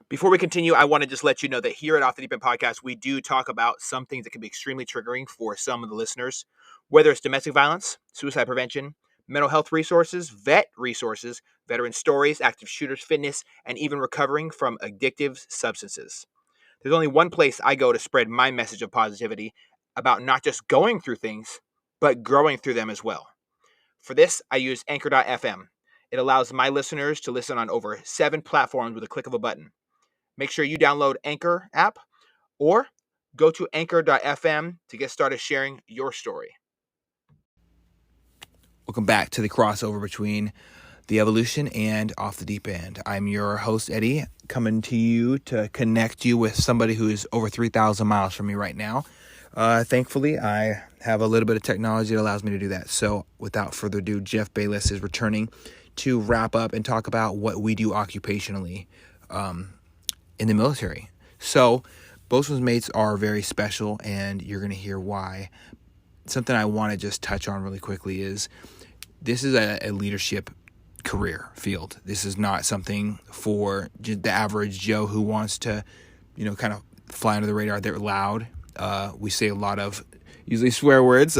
Before we continue, I want to just let you know that here at Off the Deep End Podcast, we do talk about some things that can be extremely triggering for some of the listeners, whether it's domestic violence, suicide prevention, mental health resources, vet resources, veteran stories, active shooters, fitness, and even recovering from addictive substances. There's only one place I go to spread my message of positivity about not just going through things, but growing through them as well. For this, I use Anchor.fm. It allows my listeners to listen on over 7 platforms with a click of a button. Make sure you download Anchor app or go to anchor.fm to get started sharing your story. Welcome back to the crossover between The Evolution and Off the Deep End. I'm your host, Eddie, coming to you to connect you with somebody who is over 3,000 miles from me right now. Thankfully, I have a little bit of technology that allows me to do that. So without further ado, Jeff Bayless is returning to wrap up and talk about what we do occupationally in the military. So bosun's mates are very special, and you're going to hear why. Something I want to just touch on really quickly is this is a leadership career field. This is not something for the average Joe who wants to, kind of fly under the radar. They're loud. We say a lot of usually swear words.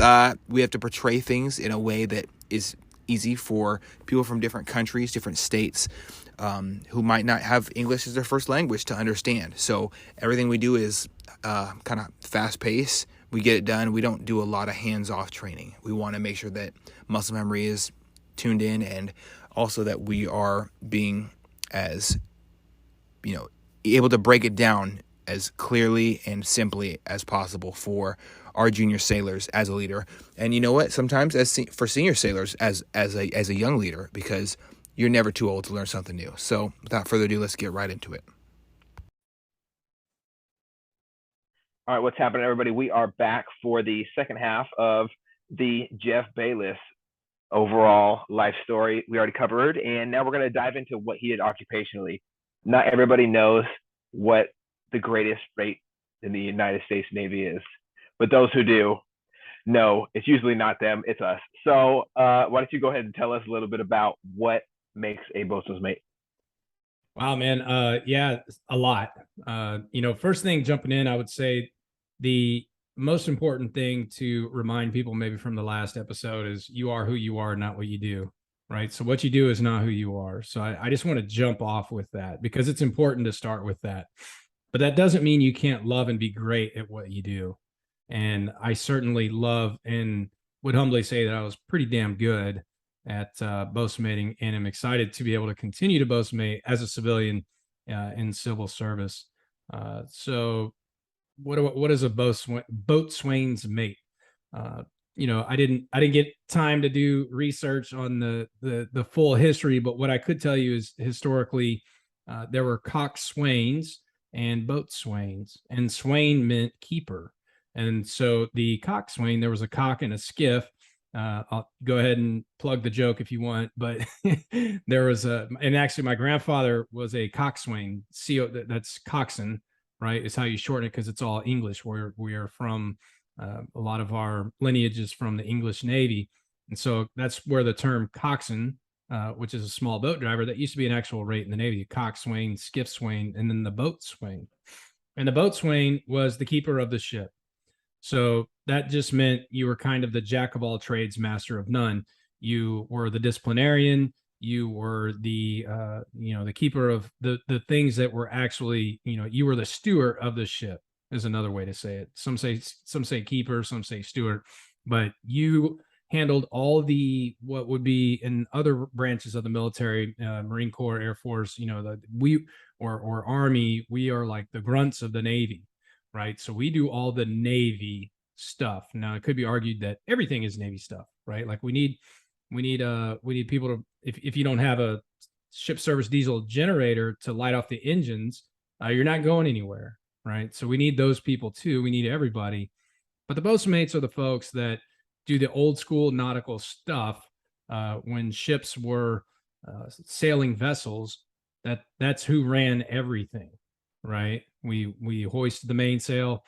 We have to portray things in a way that is easy for people from different countries, different states, who might not have English as their first language to understand. So everything we do is kind of fast-paced. We get it done. We don't do a lot of hands-off training. We want to make sure that muscle memory is tuned in, and also that we are being as, able to break it down as clearly and simply as possible for our junior sailors as a leader. And you know what? Sometimes for senior sailors as a young leader, because you're never too old to learn something new. So without further ado, let's get right into it. All right, what's happening, everybody? We are back for the second half of the Jeff Bayless overall life story we already covered, and now we're going to dive into what he did occupationally. Not everybody knows what the greatest rate in the United States Navy is, but those who do know it's usually not them, it's us. So why don't you go ahead and tell us a little bit about what makes a bosun's mate? Wow, man. Yeah, a lot. First thing jumping in, I would say the most important thing to remind people maybe from the last episode is you are who you are, not what you do, right? So what you do is not who you are. So I just want to jump off with that because it's important to start with that. But that doesn't mean you can't love and be great at what you do. And I certainly love and would humbly say that I was pretty damn good at bosun mating, and I'm excited to be able to continue to bosun mate as a civilian in civil service. So what is a boatswain's mate? I didn't get time to do research on the full history, but what I could tell you is historically there were coxswains and boatswains, and swain meant keeper. And so the coxswain, there was a cock and a skiff. I'll go ahead and plug the joke if you want, but there was and actually my grandfather was a coxswain. That's coxswain, right? Is how you shorten it because it's all English. We are from a lot of our lineage is from the English Navy, and so that's where the term coxswain, which is a small boat driver, that used to be an actual rate in the Navy: coxswain, skiff swain, and then the boatswain. And the boatswain was the keeper of the ship. So that just meant you were kind of the jack of all trades, master of none. You were the disciplinarian. You were the the keeper of the things that were actually, you were the steward of the ship is another way to say it. Some say keeper, some say steward, but you handled all the what would be in other branches of the military, Marine Corps, Air Force, or Army. We are like the grunts of the Navy. Right. So we do all the Navy stuff. Now, it could be argued that everything is Navy stuff, right? Like we need people to, if you don't have a ship service diesel generator to light off the engines, you're not going anywhere. Right. So we need those people too. We need everybody. But the bosun mates are the folks that do the old school nautical stuff when ships were sailing vessels. That's who ran everything. Right. We hoisted the mainsail.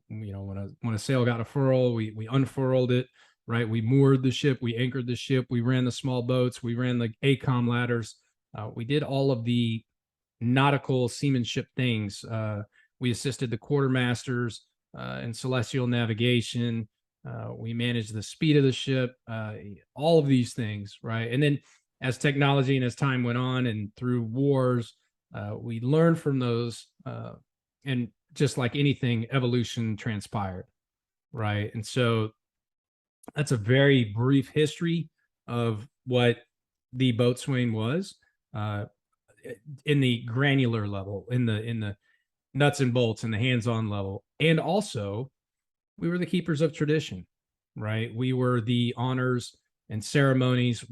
When a sail got a furl, we unfurled it. Right. We moored the ship. We anchored the ship. We ran the small boats. We ran the ACOM ladders. We did all of the nautical seamanship things. We assisted the quartermasters in celestial navigation. We managed the speed of the ship, all of these things, right? And then as technology and as time went on and through wars, we learned from those. And just like anything, evolution transpired, right? And so that's a very brief history of what the boatswain was, in the granular level, in the nuts and bolts, in the hands-on level. And also, we were the keepers of tradition, right? We were the honors and ceremonies.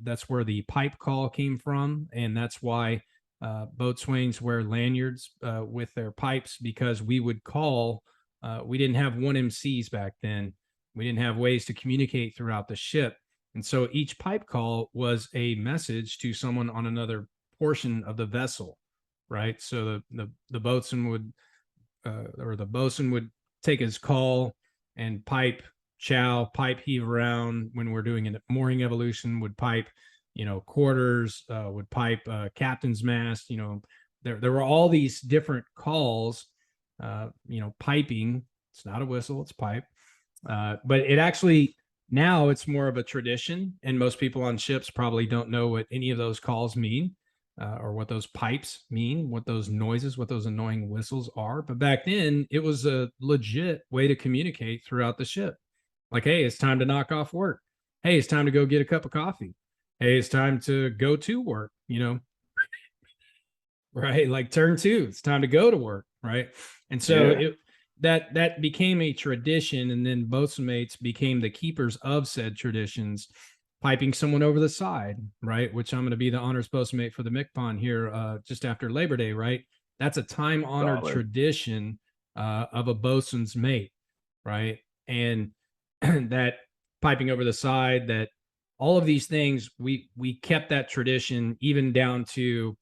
That's where the pipe call came from. And that's why boatswains wear lanyards with their pipes, because we would call, we didn't have one MCs back then. We didn't have ways to communicate throughout the ship. And so each pipe call was a message to someone on another portion of the vessel, right? So the boatswain would, or the bosun would take his call and pipe chow, pipe heave around. When we're doing a mooring evolution, would pipe, quarters, would pipe captain's mast. There were all these different calls. Piping. It's not a whistle; it's pipe. But it actually, now it's more of a tradition, and most people on ships probably don't know what any of those calls mean, or what those pipes mean, what those noises, what those annoying whistles are. But back then, it was a legit way to communicate throughout the ship. Like, hey, it's time to knock off work. Hey, it's time to go get a cup of coffee. Hey, it's time to go to work, right? Like turn two, it's time to go to work, right? And so that became a tradition, and then boatswain mates became the keepers of said traditions, piping someone over the side, right? Which I'm going to be the honors boatswain mate for the MCPON here just after Labor Day, right? That's a time-honored tradition of a boatswain's mate, right? And that piping over the side, that all of these things, we kept that tradition even down to,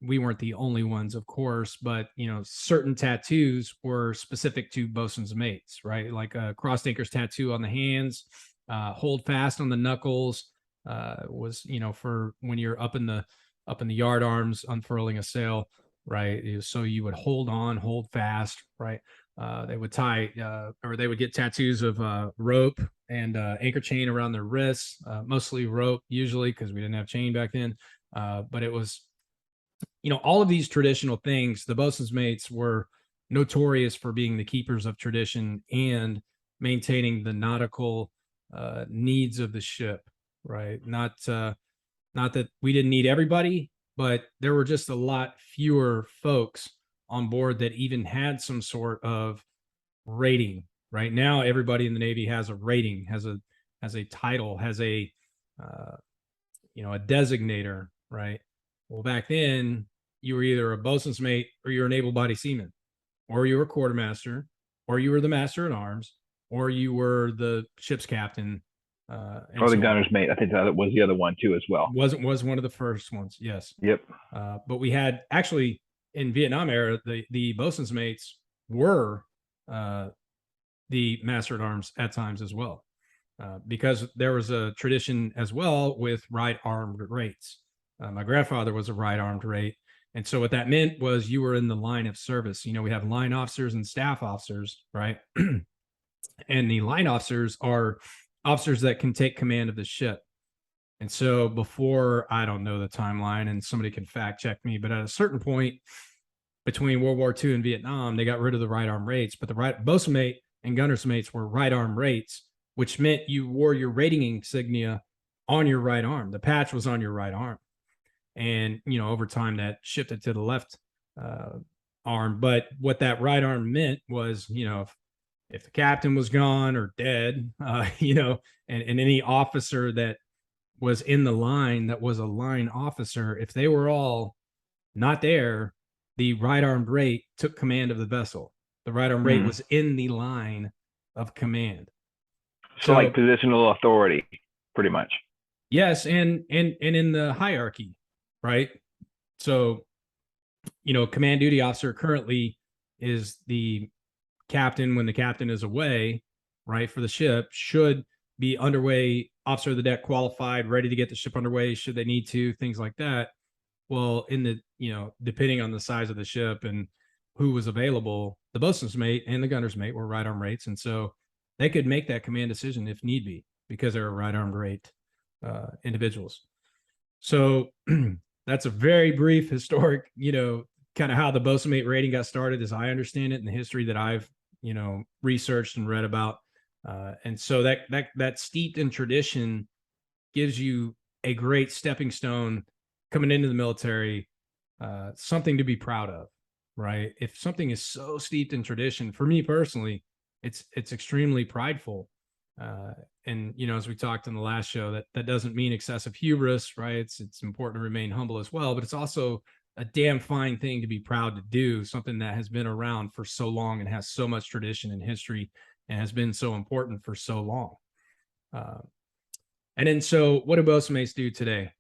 we weren't the only ones, of course, but certain tattoos were specific to bosun's mates, right? Like a crossed anchors tattoo on the hands, hold fast on the knuckles, was for when you're up in the yard arms unfurling a sail, right? So you would hold on, hold fast, right? They would tie, or they would get tattoos of rope and anchor chain around their wrists, mostly rope usually, because we didn't have chain back then. But it was, all of these traditional things. The bosun's mates were notorious for being the keepers of tradition and maintaining the nautical needs of the ship, right? Not that we didn't need everybody, but there were just a lot fewer folks on board that even had some sort of rating. Right now, everybody in the Navy has a rating, has a title, has a a designator, right? Well, back then, you were either a bosun's mate, or you were an able-bodied seaman, or you were a quartermaster, or you were the master at arms, or you were the ship's captain, or the gunner's mate. I think that was the other one too, as well. Was one of the first ones. Yes. Yep. But we had actually in Vietnam era, the bosun's mates were the master at arms at times as well, because there was a tradition as well with right armed rates. My grandfather was a right armed rate. And so what that meant was you were in the line of service. We have line officers and staff officers, right? And the line officers are officers that can take command of the ship. And so before, I don't know the timeline, and somebody can fact check me, but at a certain point between World War II and Vietnam, they got rid of the right arm rates, but the right bosun mate and gunner's mates were right arm rates, which meant you wore your rating insignia on your right arm. The patch was on your right arm. And, over time that shifted to the left arm. But what that right arm meant was, if the captain was gone or dead, and any officer that was in the line that was a line officer, if they were all not there, the right armed rate took command of the vessel. The right armed rate was in the line of command. So like positional authority, pretty much. Yes, and in the hierarchy, right? So, command duty officer currently is the captain when the captain is away, right, for the ship, should be underway, officer of the deck qualified, ready to get the ship underway should they need to, things like that. Well, depending on the size of the ship and who was available, the bosun's mate and the gunner's mate were right arm rates. And so they could make that command decision if need be, because they were right armed rate individuals. So that's a very brief historic, kind of how the bosun mate rating got started, as I understand it, in the history that I've, researched and read about. And so that steeped in tradition gives you a great stepping stone coming into the military, something to be proud of, right? If something is so steeped in tradition, for me personally, it's extremely prideful. And as we talked in the last show, that doesn't mean excessive hubris, right? It's important to remain humble as well, but it's also a damn fine thing to be proud to do, something that has been around for so long and has so much tradition and history and has been so important for so long. And then, so what do bosun mates do today?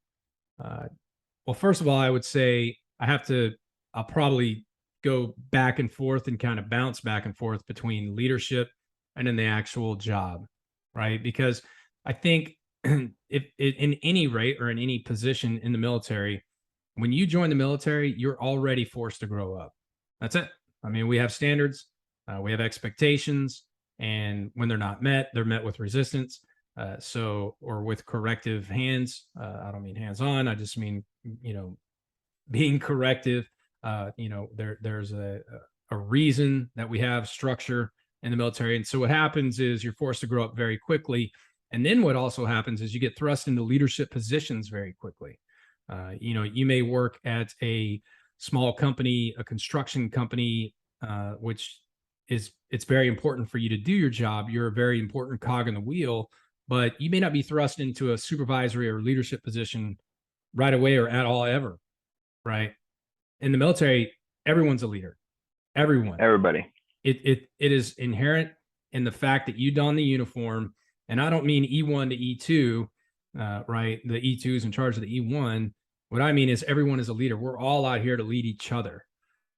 Well, first of all, I would say I'll probably go back and forth and kind of bounce back and forth between leadership and then the actual job, right? Because I think if in any rate or in any position in the military, when you join the military, you're already forced to grow up. That's it. I mean, we have standards, we have expectations, and when they're not met, they're met with resistance. Or with corrective hands. I don't mean hands-on. I just mean, being corrective. There's a reason that we have structure in the military. And so what happens is you're forced to grow up very quickly. And then what also happens is you get thrust into leadership positions very quickly. You may work at a small company, a construction company, which it's very important for you to do your job. You're a very important cog in the wheel, but you may not be thrust into a supervisory or leadership position right away or at all ever, right? In the military, everyone's a leader. Everybody. It is inherent in the fact that you don the uniform, and I don't mean E1 to E2, right? The E2 is in charge of the E1. What I mean is everyone is a leader. We're all out here to lead each other,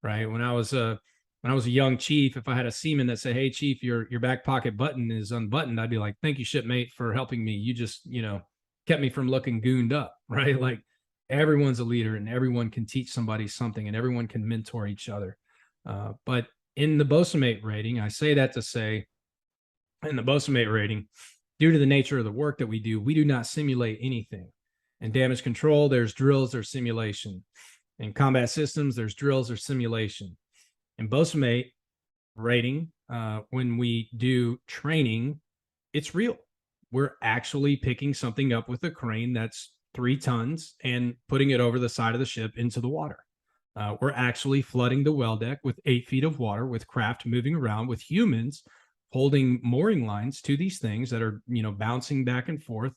right? When I was a young chief, if I had a seaman that said, "Hey, chief, your back pocket button is unbuttoned," I'd be like, "Thank you, shipmate, for helping me. You just, kept me from looking gooned up," right? Like, everyone's a leader and everyone can teach somebody something and everyone can mentor each other. But in the bosun mate rating, I say that to say, in the bosun mate rating, due to the nature of the work that we do not simulate anything. In damage control, there's drills, there's simulation. In combat systems, there's drills or simulation. In bosun mate rating, when we do training, it's real. We're actually picking something up with a crane that's 3 tons and putting it over the side of the ship into the water. We're actually flooding the well deck with 8 feet of water, with craft moving around, with humans holding mooring lines to these things that are, bouncing back and forth.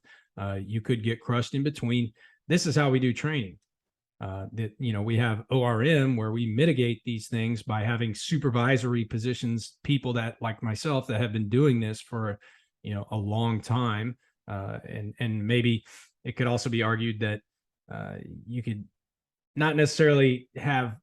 You could get crushed in between. This is how we do training. We have ORM, where we mitigate these things by having supervisory positions, people that, like myself, that have been doing this for, a long time. And maybe it could also be argued that you could not necessarily have,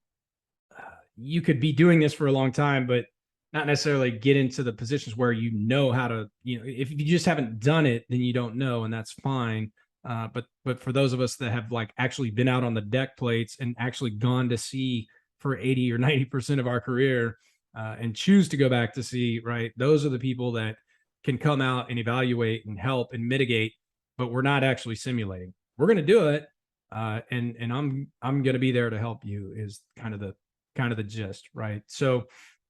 you could be doing this for a long time, but not necessarily get into the positions where how to, if you just haven't done it, then you don't know, and that's fine. But for those of us that have actually been out on the deck plates and actually gone to sea for 80 or 90% of our career, and choose to go back to sea, right? Those are the people that can come out and evaluate and help and mitigate, but we're not actually simulating. We're going to do it. And I'm going to be there to help you, is kind of the gist, right? So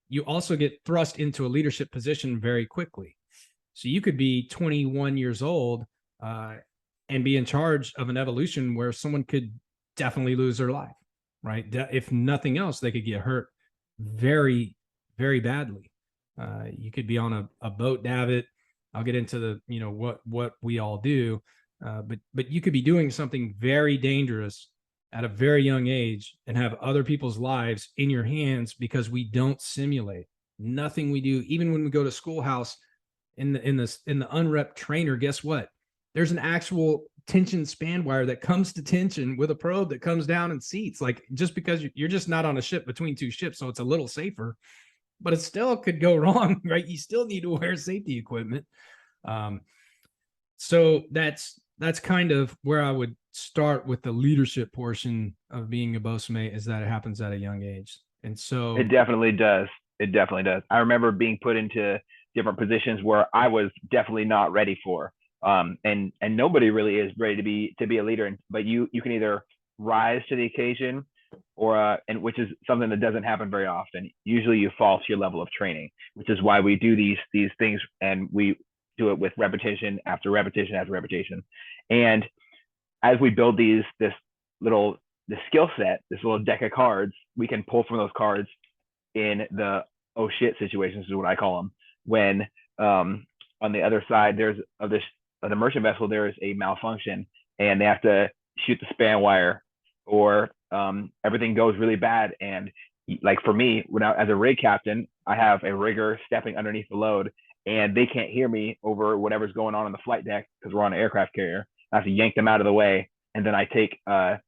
you also get thrust into a leadership position very quickly. So you could be 21 years old, and be in charge of an evolution where someone could definitely lose their life, right? If nothing else, they could get hurt very, very badly. You could be on a boat davit. I'll get into the, what we all do. But you could be doing something very dangerous at a very young age and have other people's lives in your hands, because we don't simulate. Nothing we do, even when we go to schoolhouse in the unrep trainer, guess what? There's an actual tension span wire that comes to tension with a probe that comes down and seats. Like, just because you're just not on a ship between 2 ships, so it's a little safer, but it still could go wrong, right? You still need to wear safety equipment. So that's that's kind of where I would start with the leadership portion of being a bosun, is that it happens at a young age. And so It definitely does. It definitely does. I remember being put into different positions where I was definitely not ready for. And nobody really is ready to be a leader. But you can either rise to the occasion, or and which is something that doesn't happen very often. Usually, you fall to your level of training, which is why we do these things, and we do it with repetition after repetition after repetition. And as we build little the skill set, this little deck of cards, we can pull from those cards in the oh shit situations is what I call them. When on the other side there's of this of the merchant vessel there is a malfunction and they have to shoot the span wire, or everything goes really bad. And like for me, when as a rig captain, I have a rigger stepping underneath the load, and they can't hear me over whatever's going on the flight deck because we're on an aircraft carrier. I have to yank them out of the way, and then I take a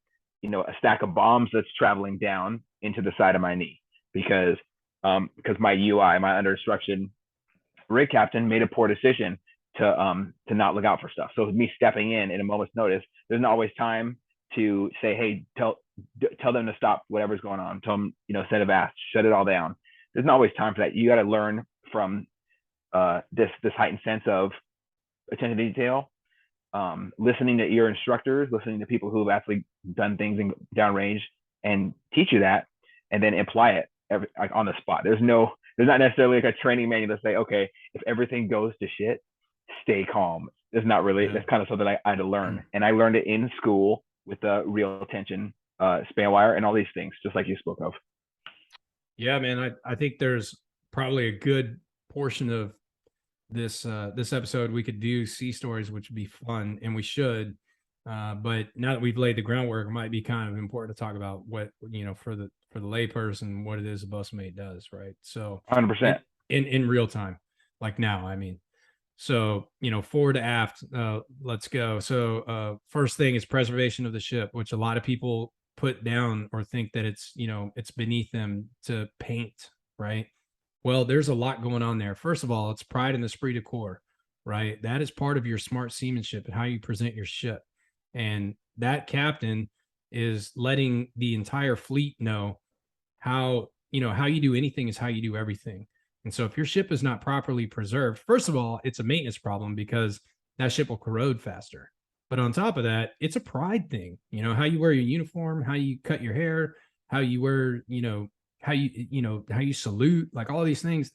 stack of bombs that's traveling down into the side of my knee because my UI, my under instruction rig captain, made a poor decision to not look out for stuff. So with me stepping in a moment's notice, there's not always time to say, hey, tell them to stop whatever's going on. Tell them, set a vast, shut it all down. There's not always time for that. You got to learn from this heightened sense of attention to detail, listening to your instructors, listening to people who have actually done things in downrange and teach you that, and then apply it like on the spot. There's not necessarily like a training manual to say, okay, if everything goes to shit, stay calm. There's not really. That's kind of something I had to learn, and I learned it in school with the real tension span wire and all these things, just like you spoke of. Yeah, man, I think there's probably a good portion of this episode we could do sea stories, which would be fun, and we should. But now that we've laid the groundwork, it might be kind of important to talk about what for the layperson what it is a busmate does, right? So 100% in real time, like now. I mean, so forward to aft. Let's go. So first thing is preservation of the ship, which a lot of people put down or think that it's it's beneath them to paint, right? Well, there's a lot going on there. First of all, it's pride and esprit de corps, right? That is part of your smart seamanship and how you present your ship. And that captain is letting the entire fleet know how you do anything is how you do everything. And so if your ship is not properly preserved, first of all, it's a maintenance problem because that ship will corrode faster. But on top of that, it's a pride thing. How you wear your uniform, how you cut your hair, how you wear, how you salute, like all these things.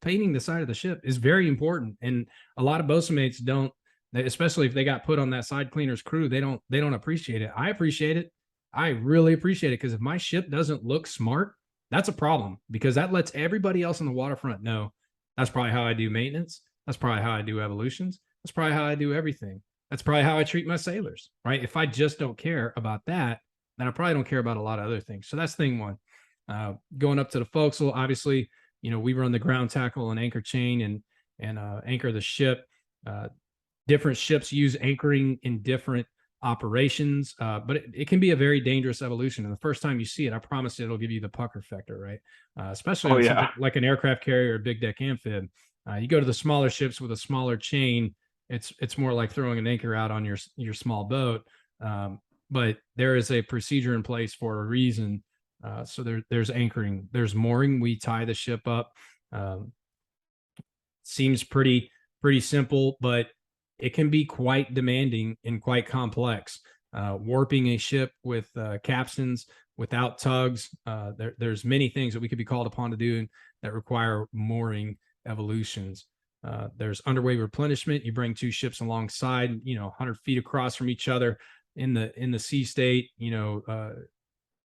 Painting the side of the ship is very important. And a lot of bosun mates don't, especially if they got put on that side cleaner's crew, they don't appreciate it. I appreciate it. I really appreciate it, because if my ship doesn't look smart, that's a problem, because that lets everybody else on the waterfront know that's probably how I do maintenance. That's probably how I do evolutions. That's probably how I do everything. That's probably how I treat my sailors, right? If I just don't care about that, then I probably don't care about a lot of other things. So that's thing one. Going up to the forecastle, obviously, we run the ground tackle and anchor chain and anchor the ship. Different ships use anchoring in different operations, but it can be a very dangerous evolution. And the first time you see it, I promise it'll give you the pucker factor, right? Especially like an aircraft carrier or big deck amphib. You go to the smaller ships with a smaller chain, it's more like throwing an anchor out on your small boat. But there is a procedure in place for a reason. So there's anchoring, there's mooring. We tie the ship up. Seems pretty simple, but it can be quite demanding and quite complex. Warping a ship with capstans without tugs. There's many things that we could be called upon to do that require mooring evolutions. There's underway replenishment. You bring two ships alongside, 100 feet across from each other in the sea state,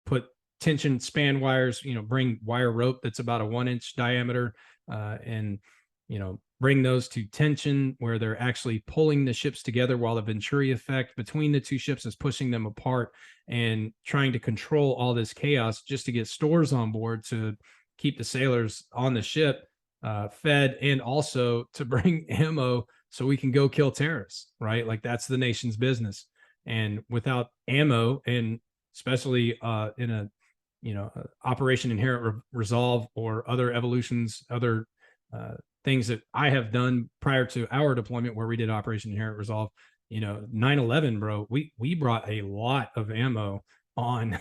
put tension span wires, bring wire rope that's about a 1-inch diameter, and, bring those to tension where they're actually pulling the ships together while the Venturi effect between the two ships is pushing them apart, and trying to control all this chaos just to get stores on board to keep the sailors on the ship fed, and also to bring ammo so we can go kill terrorists, right? Like that's the nation's business. And without ammo, and especially in a Operation Inherent Resolve or other evolutions, other things that I have done prior to our deployment where we did Operation Inherent Resolve, you know, 9/11, bro, we brought a lot of ammo on.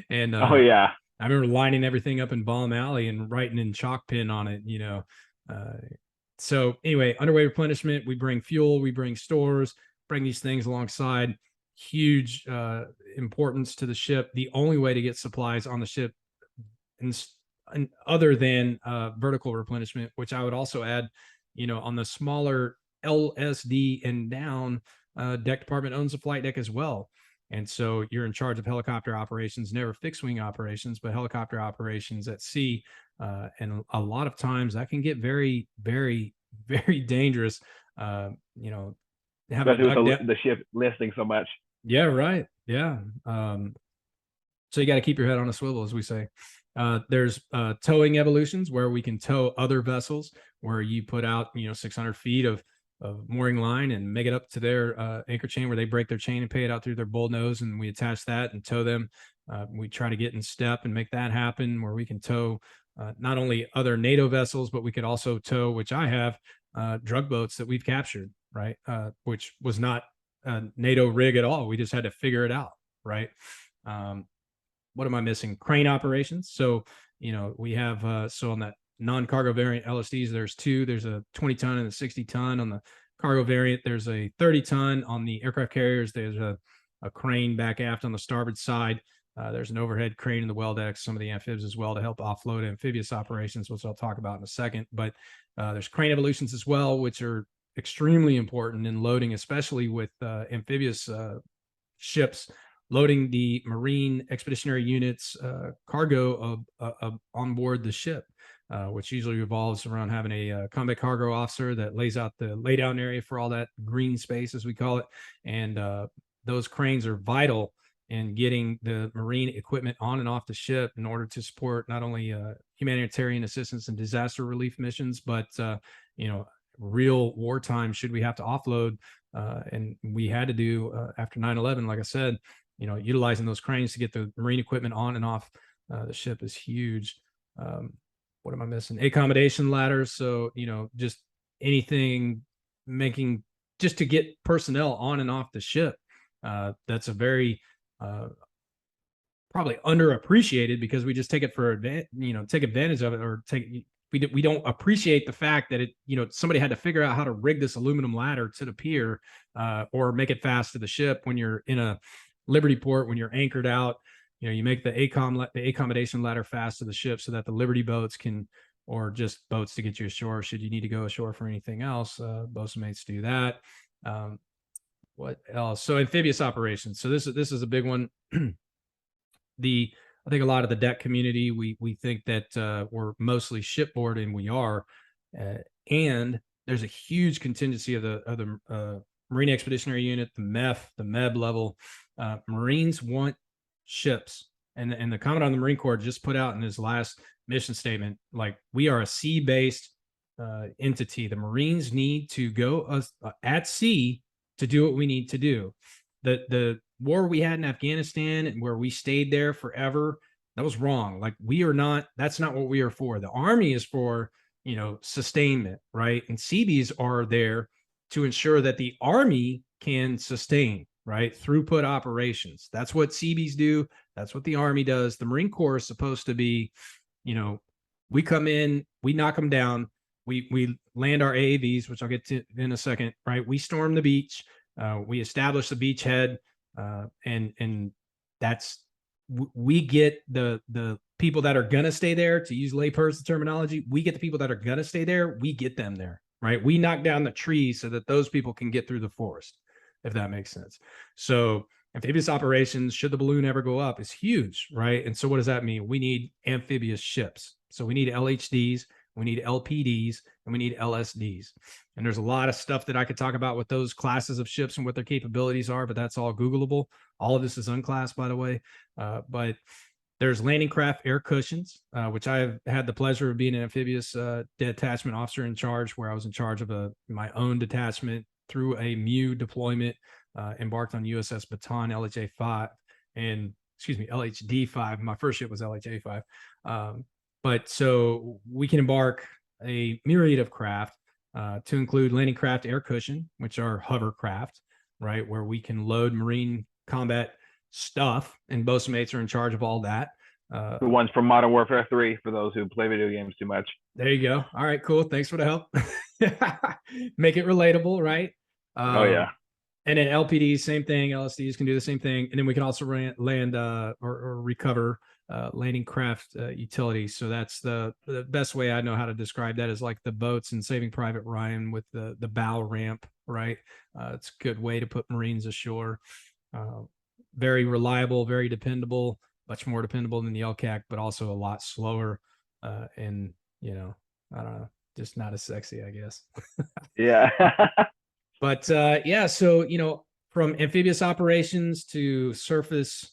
And Oh yeah. I remember lining everything up in Bomb Alley and writing in chalk pin on it, you know. So anyway, underway replenishment, we bring fuel, we bring stores, bring these things alongside. Huge importance to the ship. The only way to get supplies on the ship, and other than vertical replenishment, which I would also add, you know, on the smaller LSD and down, deck department owns a flight deck as well. And so you're in charge of helicopter operations, never fixed wing operations, but helicopter operations at sea. And a lot of times that can get very, very, very dangerous. You know, having Especially with the ship listing so much. Yeah, right. Yeah. So you got to keep your head on a swivel, as we say. There's towing evolutions where we can tow other vessels, where you put out, you know, 600 feet of mooring line and make it up to their anchor chain, where they break their chain and pay it out through their bull nose, and we attach that and tow them. We try to get in step and make that happen, where we can tow not only other NATO vessels, but we could also tow, which I have, drug boats that we've captured, right? Which was not a NATO rig at all. We just had to figure it out, right? What am I missing? Crane operations. So, you know, we have, so on that non-cargo variant LSDs, there's two. There's a 20 ton and a 60 ton. On the cargo variant, there's a 30 ton. On the aircraft carriers, there's a crane back aft on the starboard side. There's an overhead crane in the well decks, some of the amphibs as well, to help offload amphibious operations, which I'll talk about in a second. But there's crane evolutions as well, which are extremely important in loading, especially with amphibious ships, loading the Marine Expeditionary Unit's cargo on board the ship, which usually revolves around having a combat cargo officer that lays out the laydown area for all that green space, as we call it. And those cranes are vital in getting the Marine equipment on and off the ship in order to support not only humanitarian assistance and disaster relief missions, but, you know, real wartime should we have to offload. And we had to do after 9/11, like I said, you know, utilizing those cranes to get the Marine equipment on and off the ship is huge. What am I missing? Accommodation ladders. So, you know, just anything making, just to get personnel on and off the ship. That's a very probably underappreciated, because we just take it for, you know, take advantage of it, or we don't appreciate the fact that it, you know, somebody had to figure out how to rig this aluminum ladder to the pier, or make it fast to the ship when you're in a Liberty port, when you're anchored out. You know, you make the accommodation ladder fast to the ship so that the Liberty boats can, or just boats to get you ashore should you need to go ashore for anything else. Bosun mates do that. What else? So amphibious operations. So this is a big one. I think a lot of the deck community, we think that we're mostly shipboard, and we are. And there's a huge contingency of the Marine Expeditionary Unit, the MEF, the MEB level. Marines want ships, and the Commandant of the Marine Corps just put out in his last mission statement, like, we are a sea-based entity. The Marines need to go at sea to do what we need to do. The war we had in Afghanistan, and where we stayed there forever, that was wrong. Like, we are not, that's not what we are for. The Army is for, you know, sustainment, right? And Seabees are there to ensure that the Army can sustain, right? Throughput operations. That's what Seabees do. That's what the Army does. The Marine Corps is supposed to be, you know, we come in, we knock them down, we land our AAVs, which I'll get to in a second, right? We storm the beach, we establish the beachhead, and that's, we get the people that are gonna stay there, to use layperson terminology. We get the people that are gonna stay there, we get them there, right? We knock down the trees so that those people can get through the forest, if that makes sense. So amphibious operations, should the balloon ever go up, is huge, right? And so what does that mean? We need amphibious ships. So we need LHDs, we need LPDs, and we need LSDs. And there's a lot of stuff that I could talk about with those classes of ships and what their capabilities are, but that's all Googleable. All of this is unclassed, by the way. But there's landing craft air cushions, which I've had the pleasure of being an amphibious detachment officer in charge, where I was in charge of my own detachment through a MU deployment, embarked on USS Baton LHA-5, and excuse me, LHD-5. My first ship was LHA-5. But so we can embark a myriad of craft, to include landing craft air cushion, which are hovercraft, right? Where we can load Marine combat stuff, and Postmates are in charge of all that. The ones from Modern Warfare 3 for those who play video games too much. There you go. All right, cool. Thanks for the help. Make it relatable, right? Oh yeah. And then LPDs, same thing. LSDs can do the same thing, and then we can also land or recover landing craft utilities. So that's the best way I know how to describe that is like the boats in Saving Private Ryan with the bow ramp, right? It's a good way to put Marines ashore. Very reliable, very dependable, much more dependable than the LCAC, but also a lot slower. And I don't know, just not as sexy, I guess. Yeah. But yeah, so from amphibious operations to surface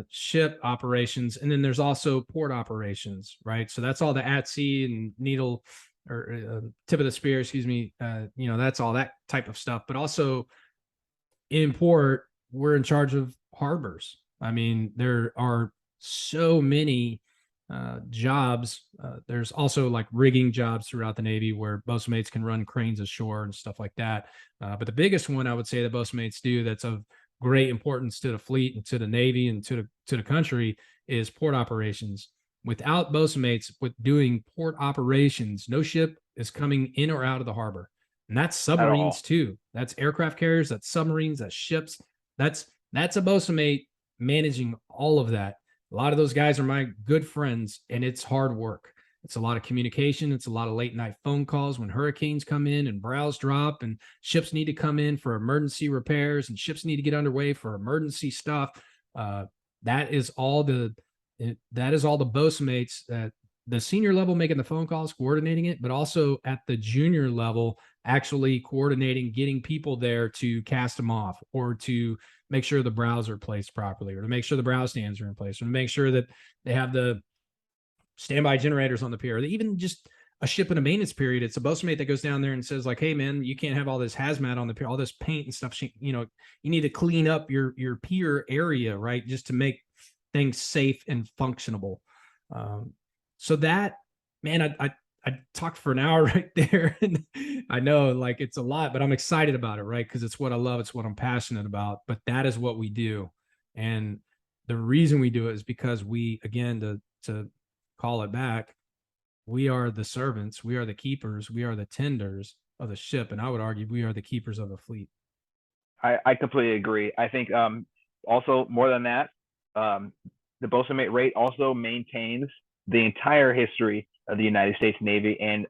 ship operations, and then there's also port operations, right? So that's all the at sea and needle or tip of the spear, excuse me. That's all that type of stuff. But also in port, we're in charge of harbors. I mean, there are so many jobs. There's also like rigging jobs throughout the Navy where boatswains can run cranes ashore and stuff like that. But the biggest one I would say that boatswains do that's of great importance to the fleet and to the Navy and to the country is port operations. Without boatswains with doing port operations, no ship is coming in or out of the harbor. And that's submarines too. That's aircraft carriers, that's submarines, that's ships. That's a boatswain managing all of that. A lot of those guys are my good friends, and it's hard work. It's a lot of communication. It's a lot of late night phone calls when hurricanes come in and browse drop and ships need to come in for emergency repairs and ships need to get underway for emergency stuff. That is all the boatsmates that the senior level making the phone calls, coordinating it, but also at the junior level, actually coordinating, getting people there to cast them off or to make sure the brows are placed properly or to make sure the brow stands are in place or to make sure that they have the standby generators on the pier, or even just a ship in a maintenance period. It's a boatsmate that goes down there and says like, hey man, you can't have all this hazmat on the pier, all this paint and stuff. You need to clean up your pier area, right? Just to make things safe and functionable. So that, man, I talked for an hour right there. And I know like it's a lot, but I'm excited about it, right? Because it's what I love. It's what I'm passionate about. But that is what we do. And the reason we do it is because we, again, to call it back, we are the servants, we are the keepers, we are the tenders of the ship. And I would argue we are the keepers of the fleet. I completely agree. I think also more than that, the boatswain rate also maintains the entire history of the United States Navy and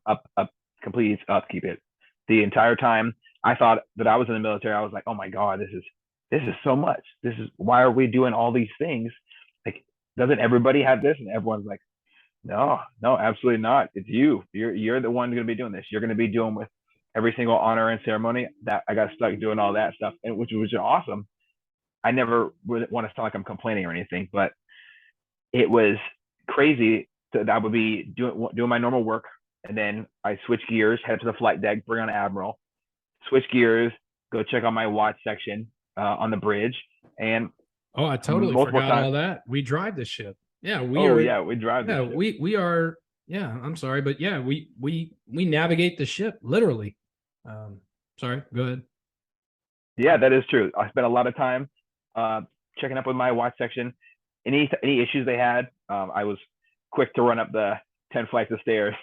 completely upkeep it the entire time. I thought that I was in the military. I was like, oh my God, this is so much. Why are we doing all these things? Like, doesn't everybody have this? And everyone's like, no, absolutely not. It's you. You're the one going to be doing this. You're going to be doing with every single honor and ceremony. That I got stuck doing all that stuff, and which was awesome. I never would want to sound like I'm complaining or anything, but it was crazy that I would be doing my normal work, and then I switch gears, head to the flight deck, bring on Admiral, switch gears, go check on my watch section on the bridge, and I totally forgot all that. We drive the ship. Yeah, we drive. Yeah, we are. Yeah, I'm sorry, but yeah, we navigate the ship literally. Sorry, go ahead. Yeah, that is true. I spent a lot of time checking up with my watch section. Any issues they had, I was quick to run up the 10 flights of stairs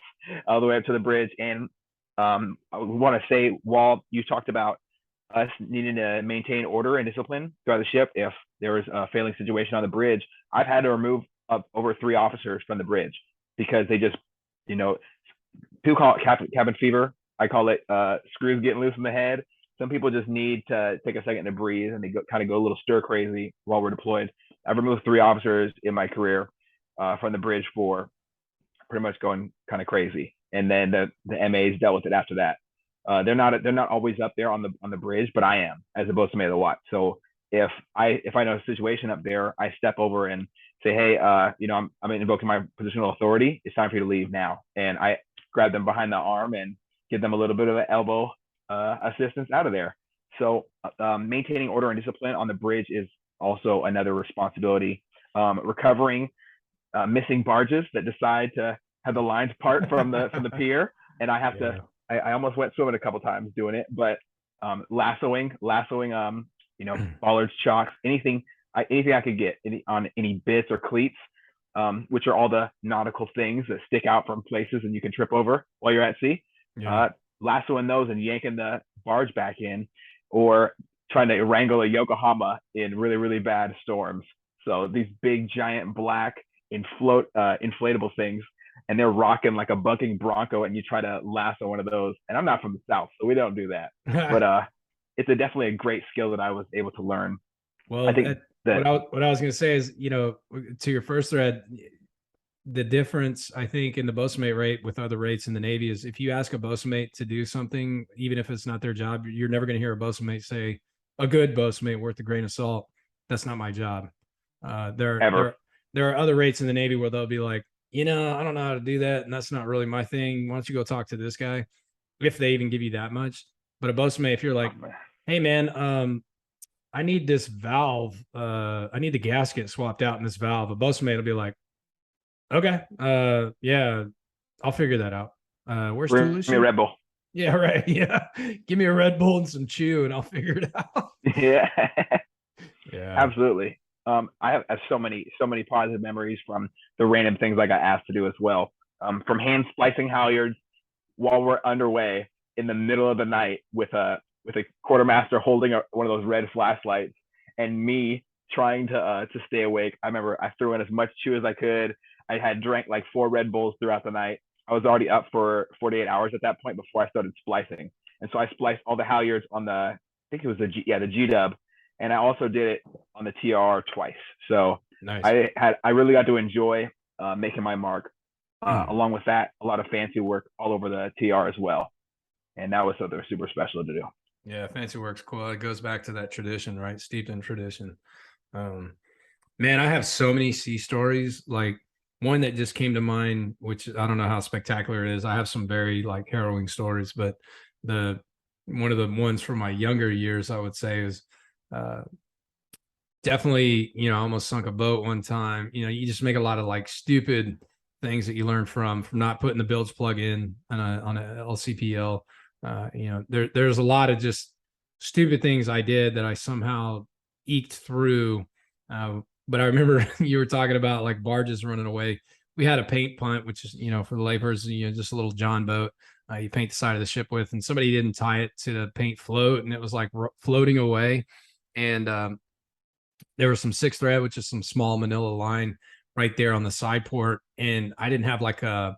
all the way up to the bridge. And I want to say, while you talked about us needing to maintain order and discipline throughout the ship, if there was a failing situation on the bridge, I've had to remove over 3 officers from the bridge because they just, people call it cabin fever. I call it screws getting loose in the head. Some people just need to take a second to breathe, and they kind of go a little stir crazy while we're deployed. I've removed 3 officers in my career from the bridge for pretty much going kind of crazy, and then the MAs dealt with it after that. They're not always up there on the bridge, but I am as a boatswain of the watch. So if I know a situation up there, I step over and say, hey, I'm invoking my positional authority. It's time for you to leave now, and I grab them behind the arm and give them a little bit of an elbow assistance out of there. So maintaining order and discipline on the bridge is also another responsibility. Recovering missing barges that decide to have the lines part from the pier, and I have to. I almost went swimming a couple times doing it, but lassoing, bollards, chocks, anything I could get on any bits or cleats, which are all the nautical things that stick out from places and you can trip over while you're at sea. Yeah. Lassoing those and yanking the barge back in, or trying to wrangle a Yokohama in really, really bad storms. So these big, giant, black, inflatable things, and they're rocking like a bucking bronco, and you try to lasso one of those. And I'm not from the South, so we don't do that. But it's definitely a great skill that I was able to learn. Well, I think what I was going to say is, to your first thread, the difference, I think, in the bosun rate with other rates in the Navy is if you ask a bosun to do something, even if it's not their job, you're never going to hear a bosun say, a good bosun worth a grain of salt, that's not my job. There are other rates in the Navy where they'll be like, I don't know how to do that, and that's not really my thing. Why don't you go talk to this guy? If they even give you that much. But a bosun, if you're like, hey man, I need this valve, I need the gasket swapped out in this valve, a bosun will be like, okay, yeah, I'll figure that out. Where's Toulouse? Give me a Red Bull. Yeah, right. Yeah, give me a Red Bull and some chew, and I'll figure it out. Yeah, yeah, absolutely. I have so many positive memories from the random things I got asked to do as well. From hand splicing halyards while we're underway in the middle of the night with a quartermaster holding one of those red flashlights, and me trying to stay awake. I remember I threw in as much chew as I could. I had drank like 4 Red Bulls throughout the night. I was already up for 48 hours at that point before I started splicing, and so I spliced all the halyards on I think it was the G dub, and I also did it on the TR twice. So nice. I really got to enjoy making my mark. Along with that, a lot of fancy work all over the TR as well, and that was something super special to do. Yeah, fancy work's cool. It goes back to that tradition, right? Steeped in tradition. Man, I have so many sea stories. Like one that just came to mind, which I don't know how spectacular it is. I have some very like harrowing stories, but one of the ones from my younger years, I would say, is definitely, I almost sunk a boat one time. You just make a lot of like stupid things that you learn from not putting the bilge plug in on a LCPL. There's a lot of just stupid things I did that I somehow eked through. But I remember you were talking about like barges running away. We had a paint punt, which is, for the layperson, just a little John boat you paint the side of the ship with, and somebody didn't tie it to the paint float, and it was like floating away. And there was some 6 thread, which is some small manila line right there on the side port. And I didn't have like a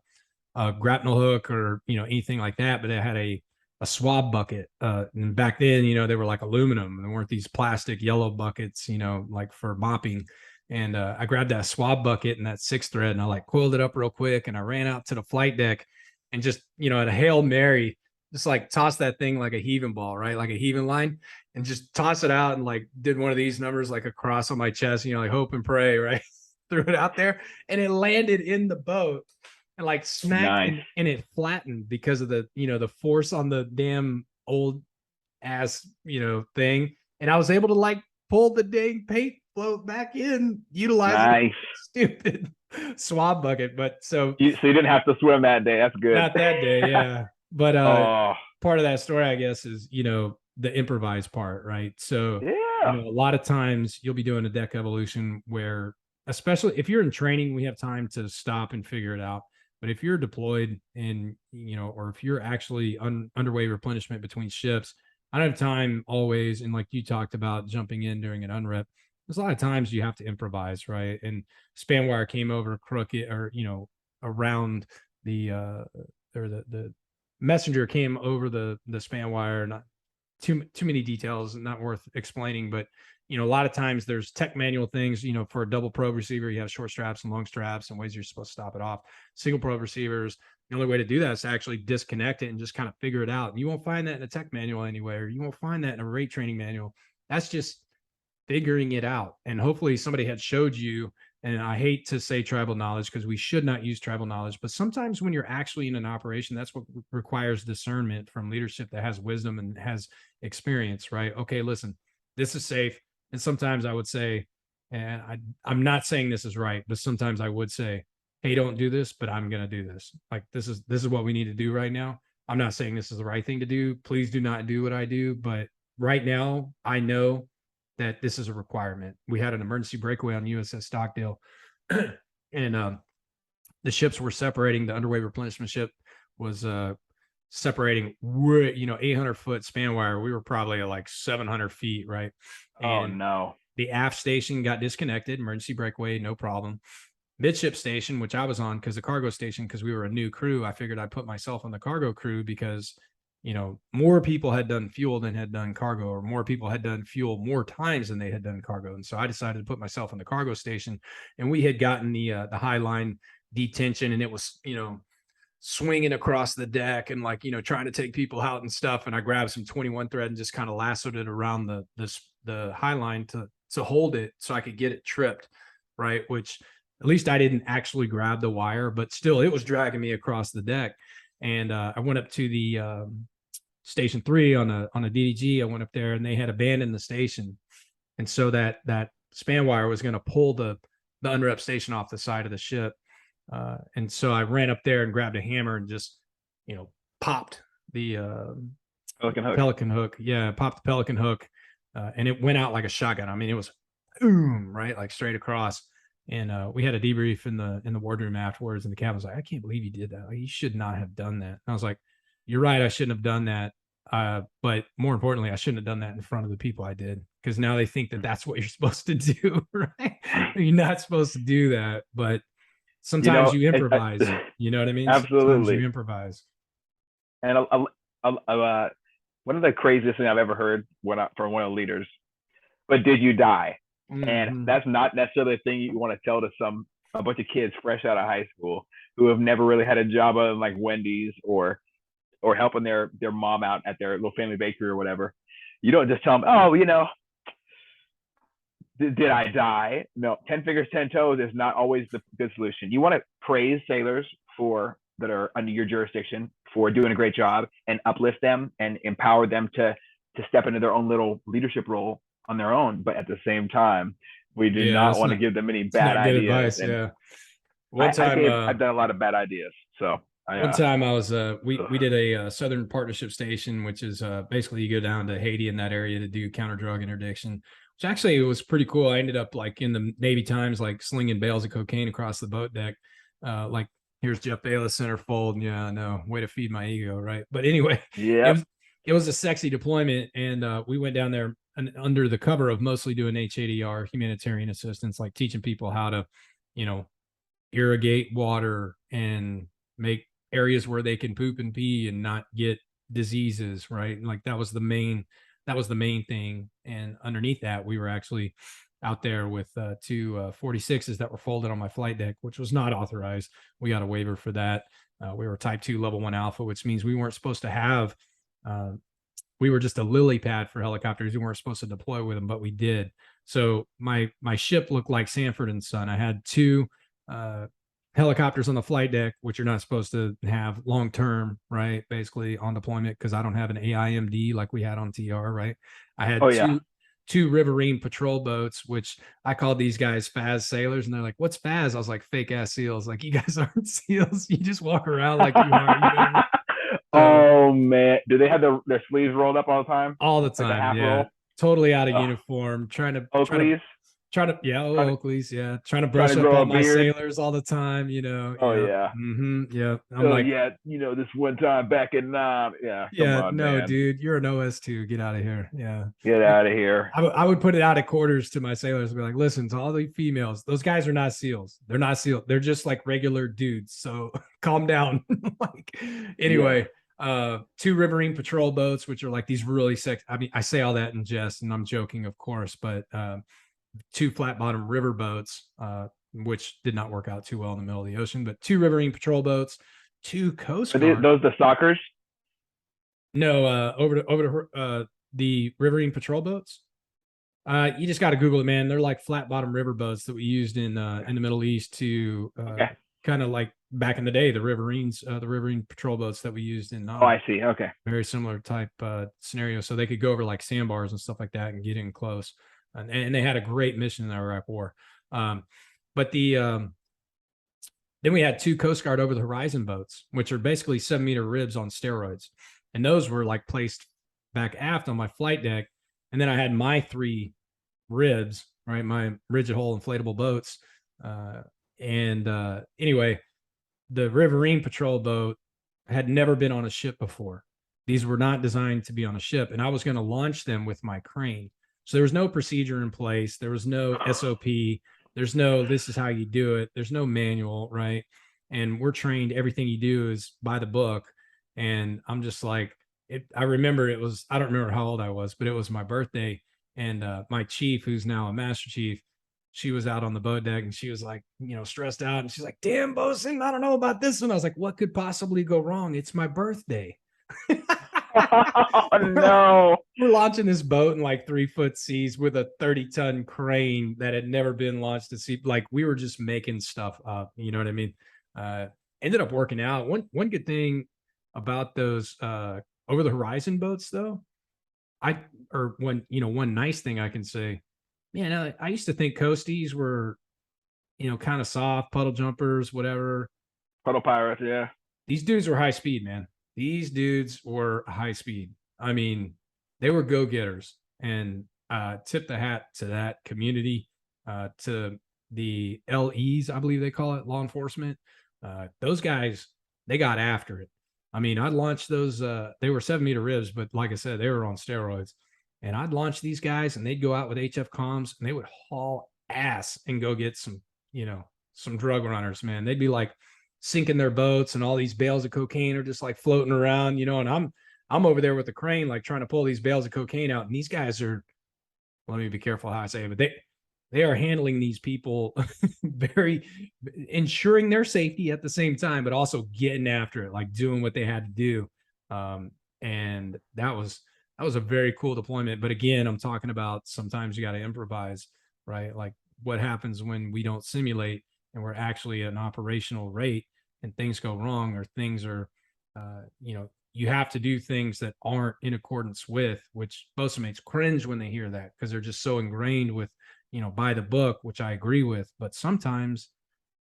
grapnel hook or, anything like that, but it had a swab bucket. And back then, they were like aluminum. There weren't these plastic yellow buckets, like for mopping. And I grabbed that swab bucket and that 6 thread, and I like coiled it up real quick, and I ran out to the flight deck and just, at a Hail Mary, just like toss that thing like a heaving ball, right? Like a heaving line, and just toss it out, and like did one of these numbers like across on my chest, like hope and pray, right? Threw it out there, and it landed in the boat and like smacked and it flattened because of the, the force on the damn old ass, thing. And I was able to like pull the dang paint float back in, utilizing stupid swab bucket. But so you didn't have to swim that day. That's good. Not that day, yeah. But part of that story, I guess, is the improvised part, right? So yeah, a lot of times you'll be doing a deck evolution where, especially if you're in training, we have time to stop and figure it out. But if you're deployed and or if you're actually underway replenishment between ships, I don't have time always. And like you talked about jumping in during an unrep, there's a lot of times you have to improvise, right? And span wire came over crooked, or around the or the messenger came over the span wire. Not too many details, not worth explaining, but a lot of times there's tech manual things. For a double probe receiver, you have short straps and long straps and ways you're supposed to stop it off. Single probe receivers, the only way to do that is to actually disconnect it and just kind of figure it out. And you won't find that in a tech manual anywhere. You won't find that in a rate training manual. That's just figuring it out. And hopefully somebody had showed you. And I hate to say tribal knowledge, because we should not use tribal knowledge, but sometimes when you're actually in an operation, that's what requires discernment from leadership that has wisdom and has experience, right? Okay, listen, this is safe. And sometimes I would say, and I'm not saying this is right, but sometimes I would say, hey, don't do this, but I'm going to do this. Like, this is what we need to do right now. I'm not saying this is the right thing to do. Please do not do what I do. But right now, I know that this is a requirement. We had an emergency breakaway on USS Stockdale, and the ships were separating. The underway replenishment ship was separating, 800-foot span wire. We were probably at like 700 feet, right? Oh And no. the aft station got disconnected, emergency breakaway, no problem. Midship station, which I was on, because the cargo station, because we were a new crew, I figured I'd put myself on the cargo crew because, more people had done fuel than had done cargo, or more people had done fuel more times than they had done cargo. And so I decided to put myself on the cargo station, and we had gotten the high line detention, and it was, swinging across the deck and like, trying to take people out and stuff. And I grabbed some 21 thread and just kind of lassoed it around the high line to hold it so I could get it tripped, right? Which at least I didn't actually grab the wire, but still it was dragging me across the deck. And I went up to the station 3 on a DDG. I went up there and they had abandoned the station. And so that span wire was going to pull the unrep station off the side of the ship. And so I ran up there and grabbed a hammer and just, popped the Pelican hook. Yeah, popped the Pelican hook. And it went out like a shotgun. I mean, it was boom, right? Like straight across. And we had a debrief in the wardroom afterwards, and the captain was like, I can't believe you did that. Like, you should not have done that. And I was like, you're right, I shouldn't have done that. But more importantly, I shouldn't have done that in front of the people I did, because now they think that that's what you're supposed to do, right? You're not supposed to do that, but sometimes you improvise. You know what I mean? Absolutely. Sometimes you improvise. And one of the craziest things I've ever heard from one of the leaders, but did you die? Mm-hmm. And that's not necessarily a thing you want to tell to a bunch of kids fresh out of high school who have never really had a job other than like Wendy's or helping their mom out at their little family bakery or whatever. You don't just tell them, oh, did I die? No, 10 fingers, 10 toes is not always the good solution. You want to praise sailors that are under your jurisdiction for doing a great job and uplift them and empower them to step into their own little leadership role on their own. But at the same time, we do not want to give them any bad ideas. Advice, yeah. I've done a lot of bad ideas. So one time I was we did a Southern Partnership Station, which is basically you go down to Haiti in that area to do counter drug interdiction, which actually was pretty cool. I ended up like in the Navy Times, like slinging bales of cocaine across the boat deck. Like, here's Jeff Bayless centerfold. Yeah, no, way to feed my ego, right? But anyway, yeah, it was a sexy deployment, and we went down there and under the cover of mostly doing HADR, humanitarian assistance, like teaching people how to, irrigate water and make areas where they can poop and pee and not get diseases, right? And like that was the main thing. And underneath that, we were actually out there with two 46s that were folded on my flight deck, which was not authorized. We got a waiver for that. We were type 2 level 1 alpha, which means we weren't supposed to have we were just a lily pad for helicopters. We weren't supposed to deploy with them, but we did. So my ship looked like Sanford and Son. I had two helicopters on the flight deck, which you're not supposed to have long term, right? Basically on deployment, because I don't have an AIMD like we had on TR, right? I had two riverine patrol boats, which I called these guys Faz sailors, and they're like, "What's Faz?" I was like, "Fake ass seals." Like, you guys aren't seals. You just walk around like you are. Oh man, do they have their sleeves rolled up all the time? All the time, like yeah. Roll? Totally out of uniform, trying to Oakleys. Trying to Oakleys, yeah. Trying to brush up on my sailors all the time, Oh yeah. Yeah. I'm like, yeah, this one time back in yeah. Come on, no, man. Dude, you're an OS2. Get out of here. Yeah. Get out of here. I would put it out at quarters to my sailors and be like, listen, to all the females, those guys are not SEALs. They're not SEAL. They're just like regular dudes. So calm down. Like, anyway. Yeah. Two riverine patrol boats, which are like these really sexy. I mean, I say all that in jest, and I'm joking, of course, but two flat bottom river boats, which did not work out too well in the middle of the ocean, but two riverine patrol boats, two Coast Guard. Are those the stalkers? No, over to the riverine patrol boats. You just got to Google it, man. They're like flat bottom river boats that we used in the Middle East to kind of like back in the day, the riverine patrol boats that we used in. Oh, I see. Okay. Very similar type scenario. So they could go over like sandbars and stuff like that and get in close. And they had a great mission in the Iraq War. But they Then we had 2 Coast Guard over the horizon boats, which are basically 7-meter ribs on steroids. And those were like placed back aft on my flight deck. And then I had my 3 ribs, right? My rigid hull inflatable boats. Anyway, the Riverine patrol boat had never been on a ship before. These were not designed to be on a ship, and I was going to launch them with my crane. So there was no procedure in place. There was no SOP. There's no, this is how you do it. There's no manual, right? And we're trained, everything you do is by the book. And I'm just like, I remember it was, I don't remember how old I was, but it was my birthday. And my chief, who's now a master chief, she was out on the boat deck and she was like, stressed out. And she's like, damn, bosun, I don't know about this one. I was like, what could possibly go wrong? It's my birthday. Oh, no. We're launching this boat in like 3-foot seas with a 30-ton crane that had never been launched to sea. Like, we were just making stuff up. You know what I mean? Ended up working out. One good thing about those over the horizon boats, though, one nice thing I can say, man, I used to think coasties were, kind of soft, puddle jumpers, whatever. Puddle pirates, yeah. These dudes were high speed, man. These dudes were high speed. I mean, they were go-getters. And tip the hat to that community, to the LEs, I believe they call it, law enforcement. Those guys, they got after it. I mean, I'd launch those, they were 7-meter ribs, but like I said, they were on steroids. And I'd launch these guys and they'd go out with HF comms and they would haul ass and go get some, some drug runners, man. They'd be like sinking their boats and all these bales of cocaine are just like floating around, and I'm over there with the crane, like trying to pull these bales of cocaine out. And these guys are, let me be careful how I say it, but they are handling these people very, ensuring their safety at the same time, but also getting after it, like doing what they had to do. And that was a very cool deployment. But again, I'm talking about sometimes you got to improvise, right? Like what happens when we don't simulate and we're actually at an operational rate and things go wrong, or things are, you have to do things that aren't in accordance with, which bosunmates cringe when they hear that because they're just so ingrained with, by the book, which I agree with. But sometimes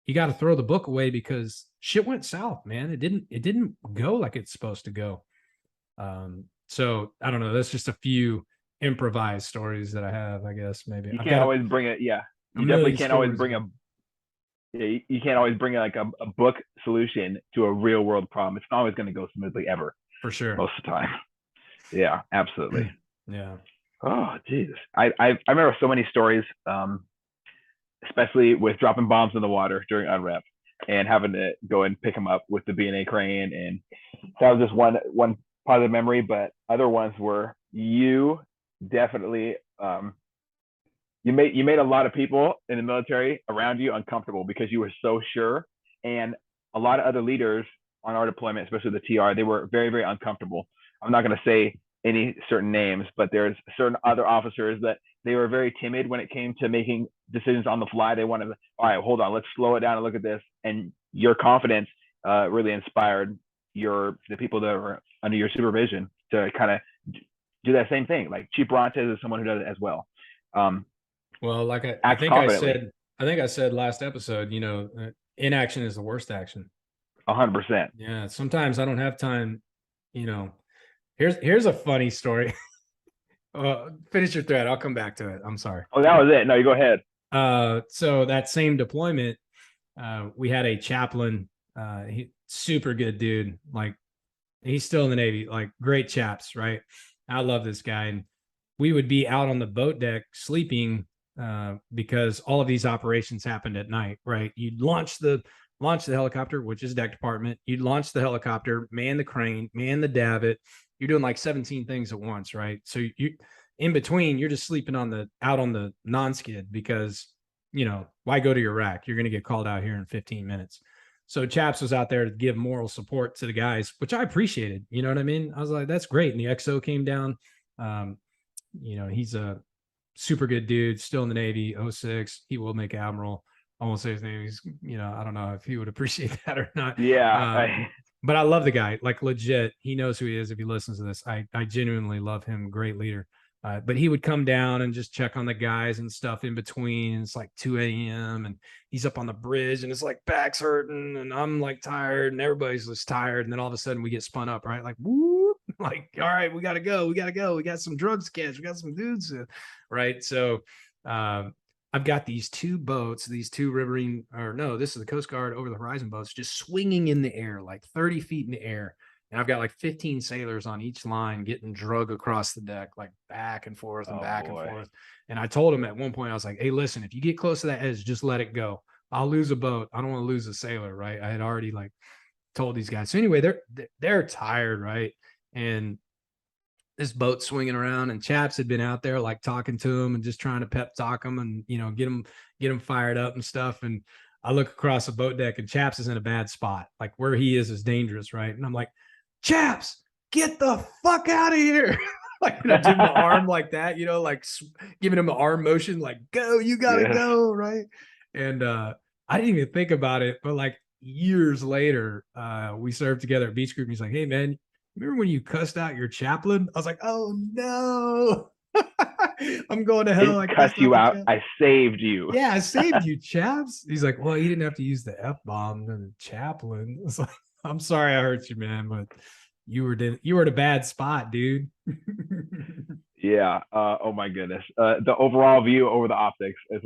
you got to throw the book away because shit went south, man. It didn't go like it's supposed to go. So I don't know. That's just a few improvised stories that I have, I guess. Maybe you can't always bring it. Yeah, you definitely can't always bring you can't always bring like a book solution to a real world problem. It's not always going to go smoothly ever. For sure. Most of the time. Yeah, absolutely. Yeah. Oh, Jesus. I remember so many stories, especially with dropping bombs in the water during unrep and having to go and pick them up with the B&A crane. And that was just one positive memory, but other ones were you definitely, you made a lot of people in the military around you uncomfortable because you were so sure. And a lot of other leaders on our deployment, especially the TR, they were very, very uncomfortable. I'm not going to say any certain names, but there's certain other officers that they were very timid when it came to making decisions on the fly. They wanted, all right, hold on, let's slow it down and look at this. And your confidence really inspired the people that were under your supervision to kind of do that same thing. Like Chief Brontes is someone who does it as well. Well, like I think I said last episode, inaction is the worst action. 100%. Yeah. Sometimes I don't have time, Here's a funny story. Finish your thread. I'll come back to it. I'm sorry. Oh, that was it. No, you go ahead. So that same deployment, we had a chaplain, super good dude. Like he's still in the Navy, like great chaps, right? I love this guy. And we would be out on the boat deck sleeping, because all of these operations happened at night, right? You'd launch the helicopter, which is deck department. You'd launch the helicopter, man the crane, man the davit. You're doing like 17 things at once, right? So you, in between, you're just sleeping out on the non-skid because, why go to your rack? You're going to get called out here in 15 minutes. So Chaps was out there to give moral support to the guys, which I appreciated. You know what I mean? I was like, that's great. And the XO came down. He's a super good dude, still in the Navy, 06. He will make admiral. I won't say his name. He's, I don't know if he would appreciate that or not. Yeah. But I love the guy, like legit. He knows who he is if he listens to this. I genuinely love him. Great leader. But he would come down and just check on the guys and stuff in between. And it's like 2 a.m. and he's up on the bridge and it's like back's hurting and I'm like tired and everybody's just tired. And then all of a sudden we get spun up, right? Like, whoop, like, all right, we got to go. We got to go. We got some drugs to catch. We got some dudes, right? So, I've got these two boats, these two riverine, or no, this is the Coast Guard over the horizon boats, just swinging in the air, like 30 feet in the air. And I've got like 15 sailors on each line getting drug across the deck, like back and forth and back and forth. And I told him at one point, I was like, hey, listen, if you get close to that edge, just let it go. I'll lose a boat. I don't want to lose a sailor, right? I had already like told these guys. So anyway, they're tired, right? And this boat swinging around, and Chaps had been out there like talking to him and just trying to pep talk him and, you know, get him fired up and stuff. And I look across the boat deck and Chaps is in a bad spot. Like where he is dangerous, right? And I'm like, Chaps, get the fuck out of here. Like, you know, giving my arm like that, you know, like giving him an arm motion, like, go, you gotta go, right? And I didn't even think about it, but like years later, we served together at Beach Group. And he's like, hey man, remember when you cussed out your chaplain? I was like, oh no. I'm going to hell. I cussed you out. I saved you. Yeah, I saved you, Chaps. He's like, well, you didn't have to use the F-bomb to the chaplain. It's like, I'm sorry I hurt you, man, but you were in a bad spot, dude. Yeah. Oh my goodness. The overall view over the optics is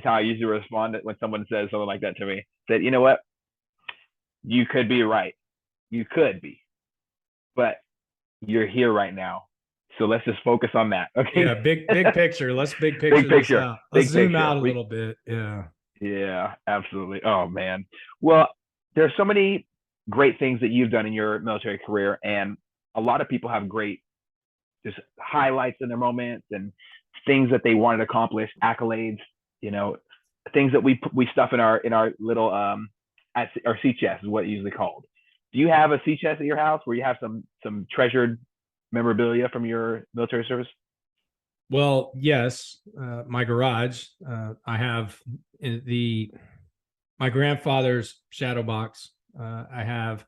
how I usually respond when someone says something like that to me. That, you know what? You could be right. You could be, but you're here right now. So let's just focus on that. Okay. Yeah. Big picture. Let's big picture. Big picture. Out. Let's zoom out a little bit. Yeah. Yeah, absolutely. Oh man. Well, there's so many great things that you've done in your military career, and a lot of people have great just highlights in their moments and things that they wanted to accomplish, accolades, you know, things that we stuff in our little our sea chest is what it's usually called. Do you have a sea chest at your house where you have some treasured memorabilia from your military service? Well, yes. My garage, I have my grandfather's shadow box. I have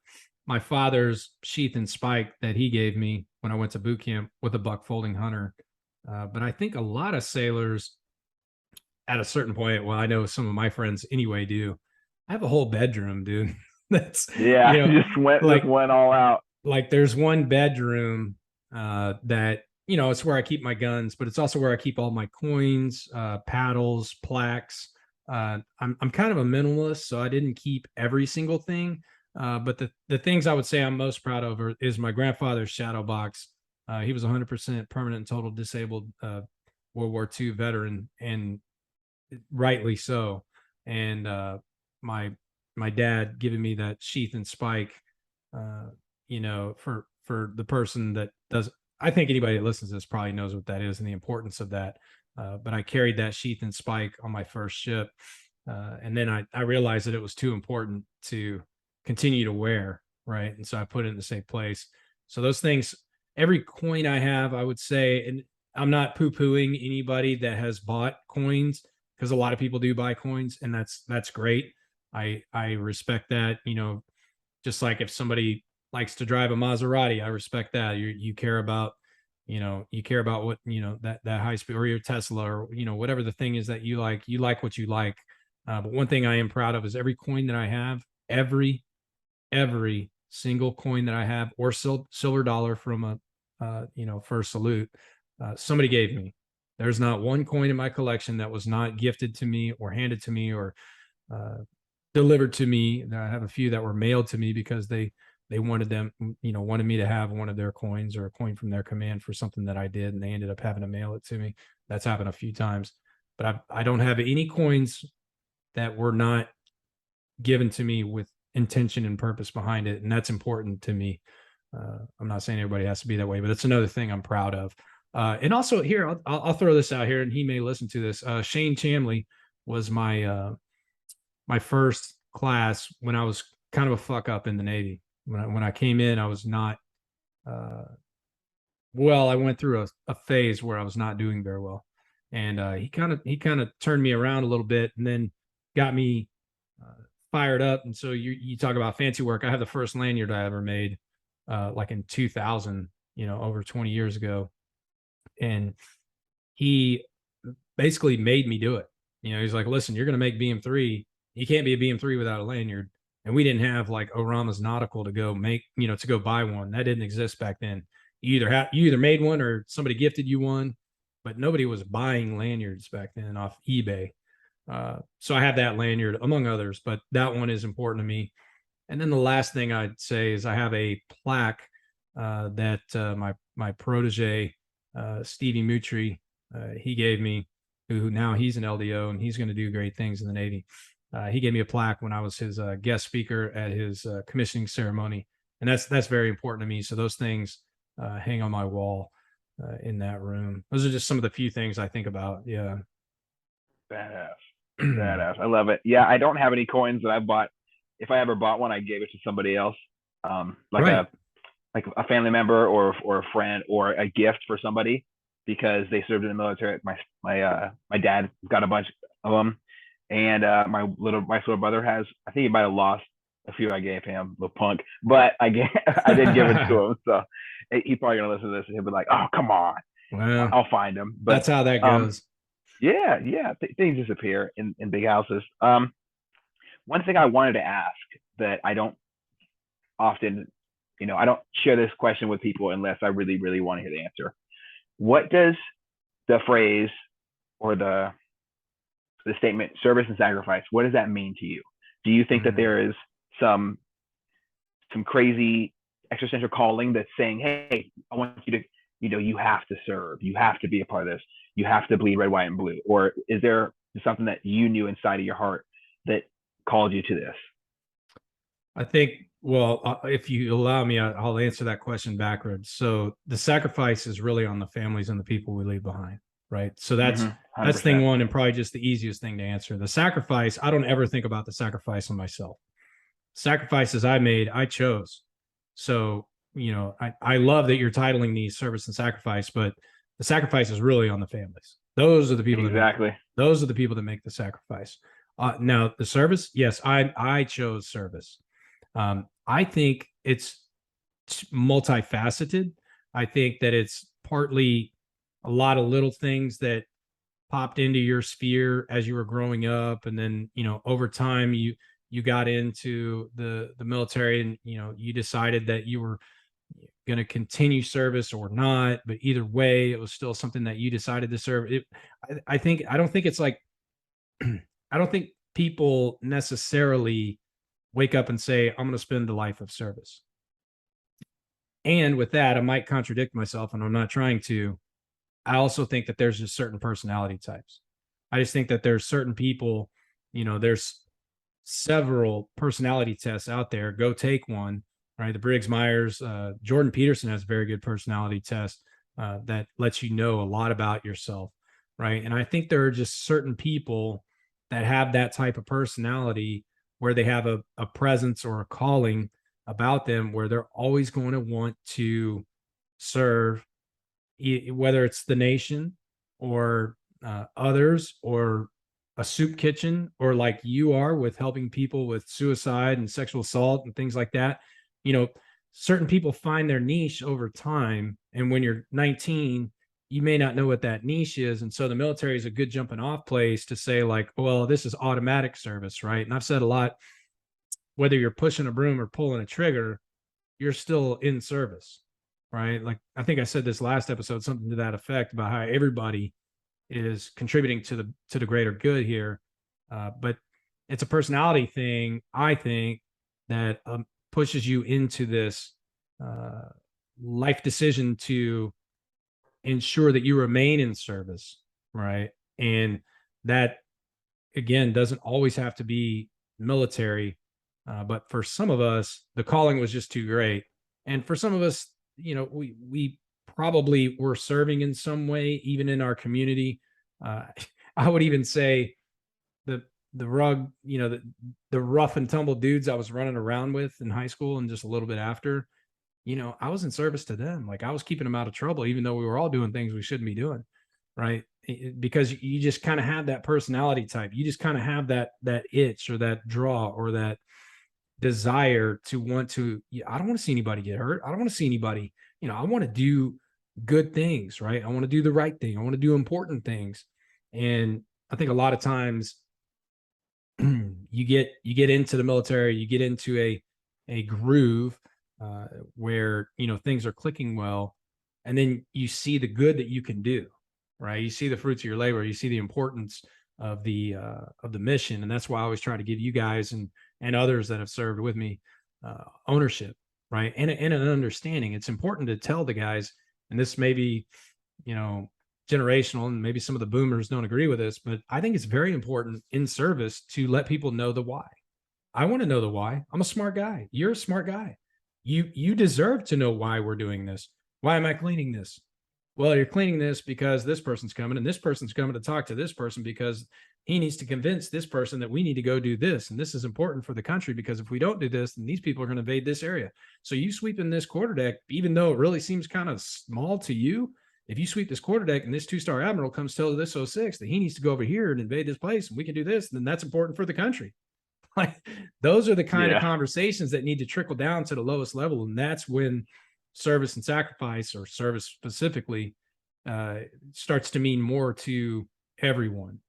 my father's sheath and spike that he gave me when I went to boot camp with a buck folding hunter. But I think a lot of sailors at a certain point, well, I know some of my friends anyway do. I have a whole bedroom, dude. That's, yeah, you know, just went all out. Like there's one bedroom that, you know, it's where I keep my guns, but it's also where I keep all my coins, paddles, plaques. I'm kind of a minimalist, so I didn't keep every single thing. But the things I would say I'm most proud of is my grandfather's shadow box. He was 100% permanent and total disabled World War II veteran, and rightly so. And my dad giving me that sheath and spike, you know, for the person that does. I think anybody that listens to this probably knows what that is and the importance of that. But I carried that sheath and spike on my first ship. And then I realized that it was too important to continue to wear. Right. And so I put it in the safe place. So those things, every coin I have, I would say, and I'm not poo-pooing anybody that has bought coins, because a lot of people do buy coins, and that's great. I respect that. You know, just like if somebody likes to drive a Maserati, I respect that. You care about, you know, what, you know, that high speed, or your Tesla, or, you know, whatever the thing is that you like what you like. But one thing I am proud of is every coin that I have, every single coin that I have, or silver dollar from a, you know, first salute, somebody gave me. There's not one coin in my collection that was not gifted to me or handed to me or delivered to me. I have a few that were mailed to me because they wanted me to have one of their coins or a coin from their command for something that I did, and they ended up having to mail it to me. That's happened a few times. But I don't have any coins that were not given to me with intention and purpose behind it, and that's important to me. I'm not saying everybody has to be that way, but it's another thing I'm proud of. And also here, I'll throw this out here, and he may listen to this. Shane Chamley was my first class when I was kind of a fuck up in the Navy. When I came in, I was not, well, I went through a phase where I was not doing very well. And he kind of turned me around a little bit, and then got me fired up. And so you talk about fancy work. I have the first lanyard I ever made, like in 2000, you know, over 20 years ago. And he basically made me do it. He's like, listen, you're going to make BM3. You can't be a BM3 without a lanyard. And we didn't have like Orama's Nautical to go make, to go buy one. That didn't exist back then. You either made one or somebody gifted you one, but nobody was buying lanyards back then off eBay. So I have that lanyard among others, but that one is important to me. And then the last thing I'd say is I have a plaque that my protege, Stevie Mutri, he gave me, who now he's an LDO and he's going to do great things in the Navy. He gave me a plaque when I was his guest speaker at his commissioning ceremony. And that's very important to me. So those things hang on my wall in that room. Those are just some of the few things I think about. Yeah. Badass. Badass. I love it. Yeah, I don't have any coins that I bought. If I ever bought one, I gave it to somebody else. Like a family member or a friend or a gift for somebody because they served in the military. My dad got a bunch of them, and my little brother has. I think he might have lost a few I gave him, the punk, but I did give it to him. So he's probably gonna listen to this and he'll be like, "Oh, come on, well, I'll find him." But that's how that goes. Yeah, things disappear in big houses. One thing I wanted to ask that I don't often, I don't share this question with people unless I really, really want to hear the answer. What does the phrase or the statement "service and sacrifice"? What does that mean to you? Do you think that there is some crazy existential calling that's saying, "Hey, I want you to, you have to serve, you have to be a part of this, you have to bleed red, white, and blue"? Or is there something that you knew inside of your heart that called you to this? I think, well, if you allow me, I'll answer that question backwards. So the sacrifice is really on the families and the people we leave behind, right? So that's thing one, and probably just the easiest thing to answer. The sacrifice, I don't ever think about the sacrifice on myself. Sacrifices I made, I chose. So, I love that you're titling these service and sacrifice, but the sacrifice is really on the families. Those are the people those are the people that make the sacrifice. Now the service, yes, I chose service. I think it's multifaceted. I think that it's partly a lot of little things that popped into your sphere as you were growing up, and then over time you got into the military, and you decided that you were going to continue service or not, but either way it was still something that you decided to serve. I don't think it's like I don't think people necessarily wake up and say, I'm going to spend the life of service. And with that, I might contradict myself, and I'm not trying to. I also think that there's just certain personality types. I just think that there's certain people, there's several personality tests out there. Go take one, right? The Briggs-Myers, Jordan Peterson has a very good personality test that lets you know a lot about yourself, right? And I think there are just certain people that have that type of personality where they have a presence or a calling about them where they're always going to want to serve, whether it's the nation or others or a soup kitchen, or like you are with helping people with suicide and sexual assault and things like that. Certain people find their niche over time. And when you're 19, you may not know what that niche is. And so the military is a good jumping off place to say like, well, this is automatic service, right? And I've said a lot, whether you're pushing a broom or pulling a trigger, you're still in service, right? Like I think I said this last episode, something to that effect about how everybody is contributing to the greater good here. But it's a personality thing, I think, that pushes you into this life decision to ensure that you remain in service, right? And that, again, doesn't always have to be military, but for some of us, the calling was just too great. And for some of us, we probably were serving in some way, even in our community. I would even say the rough and tumble dudes I was running around with in high school and just a little bit after, I was in service to them. Like I was keeping them out of trouble, even though we were all doing things we shouldn't be doing. Right. Because you just kind of have that personality type. You just kind of have that itch or that draw or that desire to want to, I don't want to see anybody get hurt. I don't want to see anybody, I want to do good things, right? I want to do the right thing. I want to do important things. And I think a lot of times you get into the military, you get into a groove where things are clicking well, and then you see the good that you can do, right? You see the fruits of your labor, you see the importance of the mission, and that's why I always try to give you guys and others that have served with me ownership, right? And an understanding. It's important to tell the guys, and this may be, generational, and maybe some of the boomers don't agree with this, but I think it's very important in service to let people know the why. I want to know the why. I'm a smart guy. You're a smart guy. You deserve to know why we're doing this. Why am I cleaning this? Well, you're cleaning this because this person's coming, and this person's coming to talk to this person because he needs to convince this person that we need to go do this. And this is important for the country because if we don't do this, then these people are going to invade this area. So you sweeping this quarterdeck, even though it really seems kind of small to you, if you sweep this quarterdeck and this 2-star admiral comes tell this 06 that he needs to go over here and invade this place and we can do this, then that's important for the country. Like, those are the kind of conversations that need to trickle down to the lowest level. And that's when service and sacrifice, or service specifically, starts to mean more to everyone,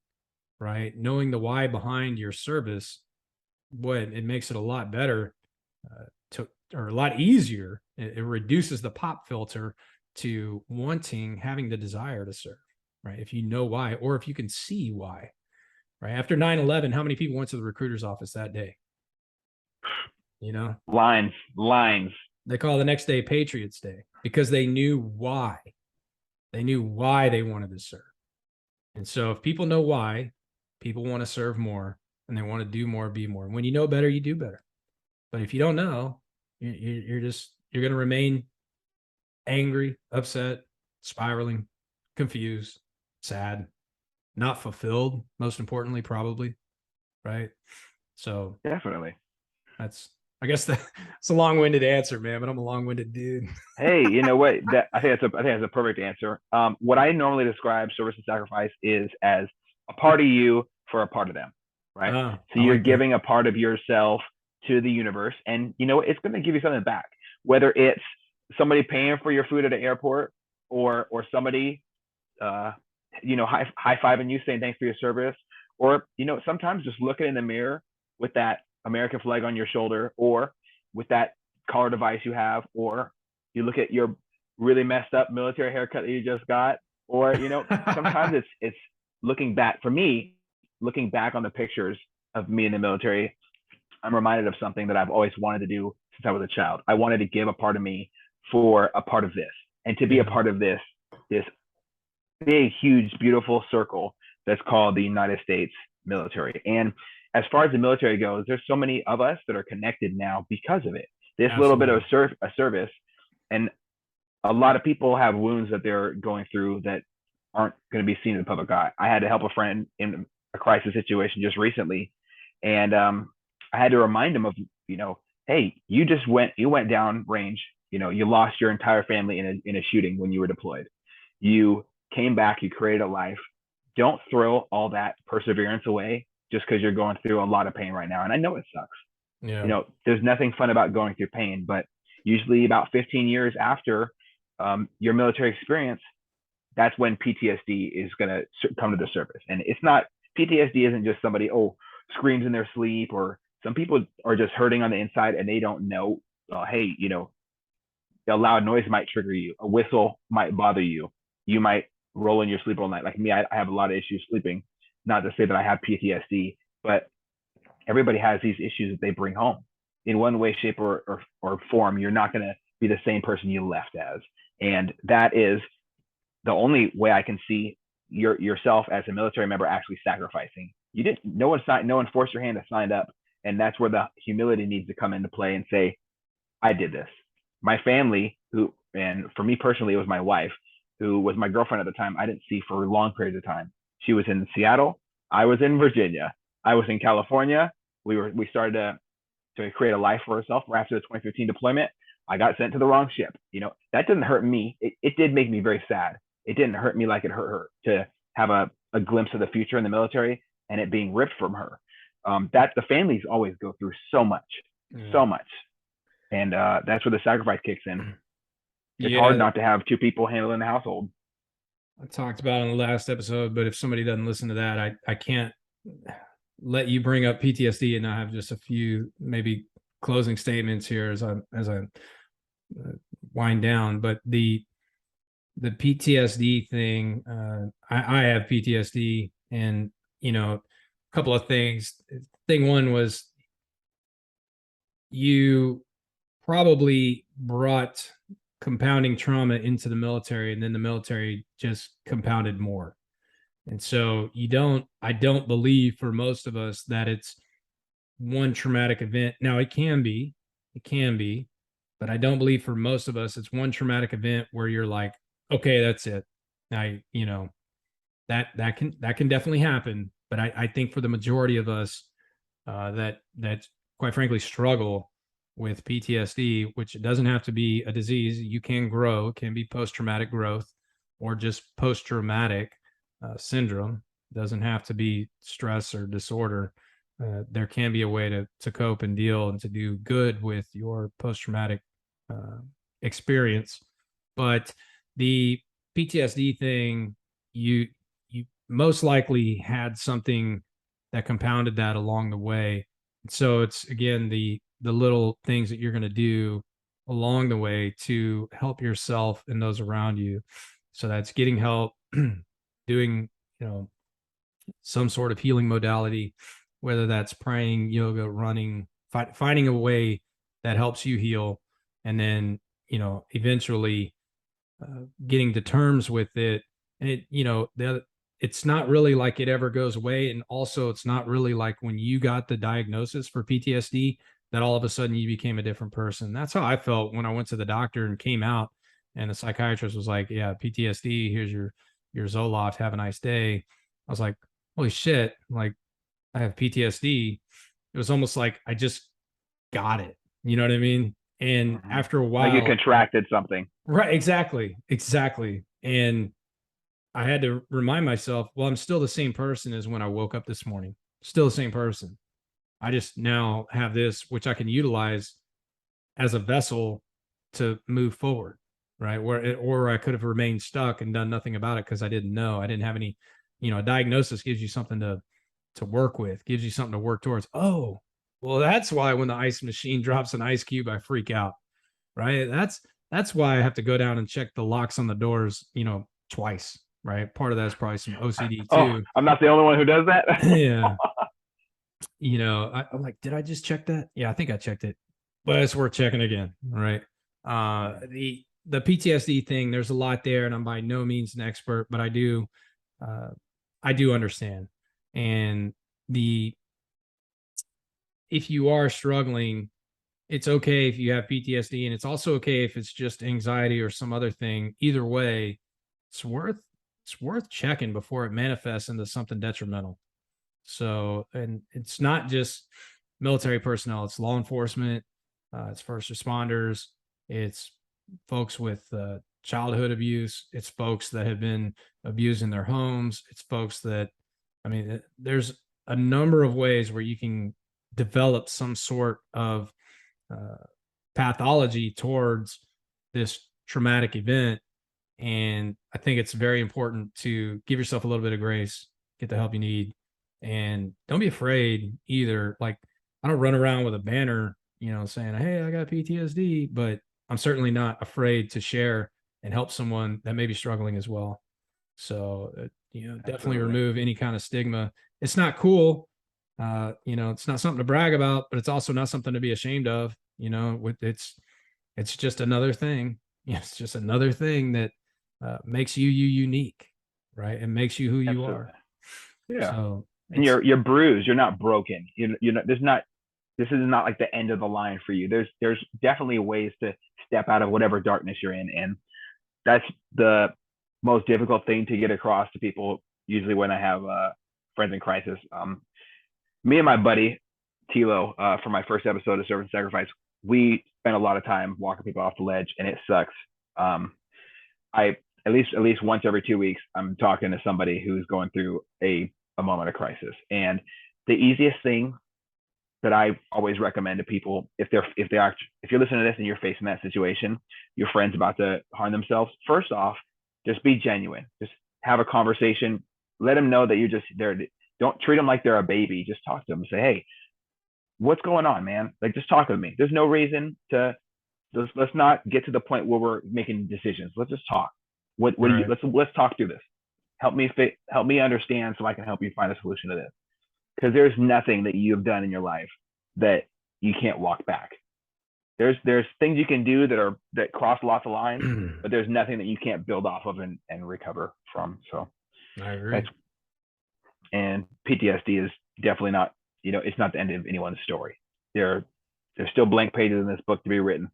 right? Knowing the why behind your service, boy, it makes it a lot better or a lot easier. It reduces the pop filter to having the desire to serve, right? If you know why, or if you can see why, right? After 9/11, how many people went to the recruiter's office that day? Lines. They call the next day Patriots Day because they knew why. They knew why they wanted to serve. And so if people know why, people want to serve more, and they want to do more, be more. And when you know better, you do better. But if you don't know, you're going to remain angry, upset, spiraling, confused, sad, not fulfilled, most importantly, probably, right? So definitely. I guess that's a long-winded answer, man, but I'm a long-winded dude. Hey, you know what? I think that's a perfect answer. What I normally describe service and sacrifice is as a part of you for a part of them, right? So you're giving a part of yourself to the universe, and it's going to give you something back, whether it's somebody paying for your food at an airport, or somebody high-fiving you, saying thanks for your service, or sometimes just looking in the mirror with that American flag on your shoulder, or with that collar device you have, or you look at your really messed up military haircut that you just got, or sometimes it's looking back. For me, looking back on the pictures of me in the military, I'm reminded of something that I've always wanted to do since I was a child. I wanted to give a part of me for a part of this, and to be a part of this big, huge, beautiful circle that's called the United States military. And as far as the military goes, there's so many of us that are connected now because of it. This little bit of a service, and a lot of people have wounds that they're going through that aren't going to be seen in the public eye. I had to help a friend in a crisis situation just recently, and I had to remind him of, hey, you went down range. You lost your entire family in a shooting when you were deployed. You came back, you created a life. Don't throw all that perseverance away just because you're going through a lot of pain right now. And I know it sucks. Yeah. There's nothing fun about going through pain, but usually about 15 years after your military experience, that's when PTSD is going to come to the surface. And it's not, PTSD isn't just somebody, screams in their sleep, or some people are just hurting on the inside and they don't know, hey, a loud noise might trigger you. A whistle might bother you. You might roll in your sleep all night. Like me, I have a lot of issues sleeping. Not to say that I have PTSD, but everybody has these issues that they bring home in one way, shape, or form. You're not going to be the same person you left as. And that is the only way I can see yourself as a military member actually sacrificing. No one forced your hand to sign up. And that's where the humility needs to come into play and say, I did this. My family, and for me personally, it was my wife, who was my girlfriend at the time, I didn't see for long periods of time. She was in Seattle. I was in Virginia. I was in California. We started to create a life for ourselves. After the 2015 deployment, I got sent to the wrong ship. That didn't hurt me. It did make me very sad. It didn't hurt me like it hurt her to have a glimpse of the future in the military and it being ripped from her. That the families always go through so much. And that's where the sacrifice kicks in. It's Yeah, hard not to have two people handling the household. I talked about it in the last episode, but if somebody doesn't listen to that, I can't let you bring up PTSD and not have just a few maybe closing statements here as I wind down. But the PTSD thing, I have PTSD, and a couple of things. Thing one was you probably brought compounding trauma into the military, and then the military just compounded more. And so I don't believe for most of us that it's one traumatic event. Now it can be, but I don't believe for most of us it's one traumatic event where you're like, okay, that's it. That can definitely happen. But I think for the majority of us that quite frankly struggle with PTSD, which it doesn't have to be a disease, you can grow, it can be post-traumatic growth or just post-traumatic syndrome. It doesn't have to be stress or disorder. There can be a way to cope and deal and to do good with your post-traumatic experience. But the PTSD thing, you most likely had something that compounded that along the way. So it's again the little things that you're going to do along the way to help yourself and those around you. So that's getting help, doing some sort of healing modality, whether that's praying, yoga, running, finding a way that helps you heal, and then eventually getting to terms with it. And it's not really like it ever goes away, and also it's not really like when you got the diagnosis for PTSD that all of a sudden you became a different person. That's how I felt when I went to the doctor and came out, and the psychiatrist was like, yeah, PTSD, here's your Zoloft, have a nice day. I was like, holy shit, like I have PTSD. It was almost like I just got it. You know what I mean? And Mm-hmm. after a Like you while, contracted something. right, exactly. And I had to remind myself, well, I'm still the same person as when I woke up this morning. Still the same person. I just now have this, which I can utilize as a vessel to move forward, right? Or I could have remained stuck and done nothing about it because I didn't know. I didn't have any, a diagnosis gives you something to work with, gives you something to work towards. Oh, well, that's why when the ice machine drops an ice cube, I freak out, right? That's why I have to go down and check the locks on the doors, twice, right? Part of that's probably some OCD Oh, too. I'm not the only one who does that. Yeah. I'm like, did I just check that? Yeah, I think I checked it, but it's worth checking again, right? The PTSD thing, there's a lot there, and I'm by no means an expert, but uh, I do understand. And the if you are struggling, it's okay if you have PTSD, and it's also okay if it's just anxiety or some other thing. Either way, it's worth checking before it manifests into something detrimental. So, and it's not just military personnel, it's law enforcement, it's first responders, it's folks with childhood abuse, it's folks that have been abused in their homes, it's folks that, there's a number of ways where you can develop some sort of uh, pathology towards this traumatic event. And I think it's very important to give yourself a little bit of grace, get the help you need, and don't be afraid either. Like, I don't run around with a banner, saying, hey, I got PTSD, but I'm certainly not afraid to share and help someone that may be struggling as well. So, definitely remove any kind of stigma. It's not cool. It's not something to brag about, but it's also not something to be ashamed of. It's just another thing. It's just another thing that makes you unique, right? And makes you who you Absolutely. are. Yeah. So, And you're bruised. You're not broken. You're not. This is not like the end of the line for you. There's definitely ways to step out of whatever darkness you're in, and that's the most difficult thing to get across to people. Usually, when I have friends in crisis, me and my buddy Tilo, for my first episode of Serve and Sacrifice, we spent a lot of time walking people off the ledge, and it sucks. I at least once every 2 weeks, I'm talking to somebody who's going through a moment of crisis, and the easiest thing that I always recommend to people if you're listening to this and you're facing that situation, your friend's about to harm themselves. First off, just be genuine. Just have a conversation. Let them know that you're just there. Don't treat them like they're a baby. Just talk to them and say, "Hey, what's going on, man? Like, just talk to me. There's no reason to. Let's not get to the point where we're making decisions. Let's just talk. What do you? Let's talk through this. Help me understand so I can help you find a solution to this. Because there's nothing that you've done in your life that you can't walk back. There's things you can do that cross lots of lines, but there's nothing that you can't build off of and recover from. So I agree. And PTSD is definitely not, it's not the end of anyone's story. There's still blank pages in this book to be written.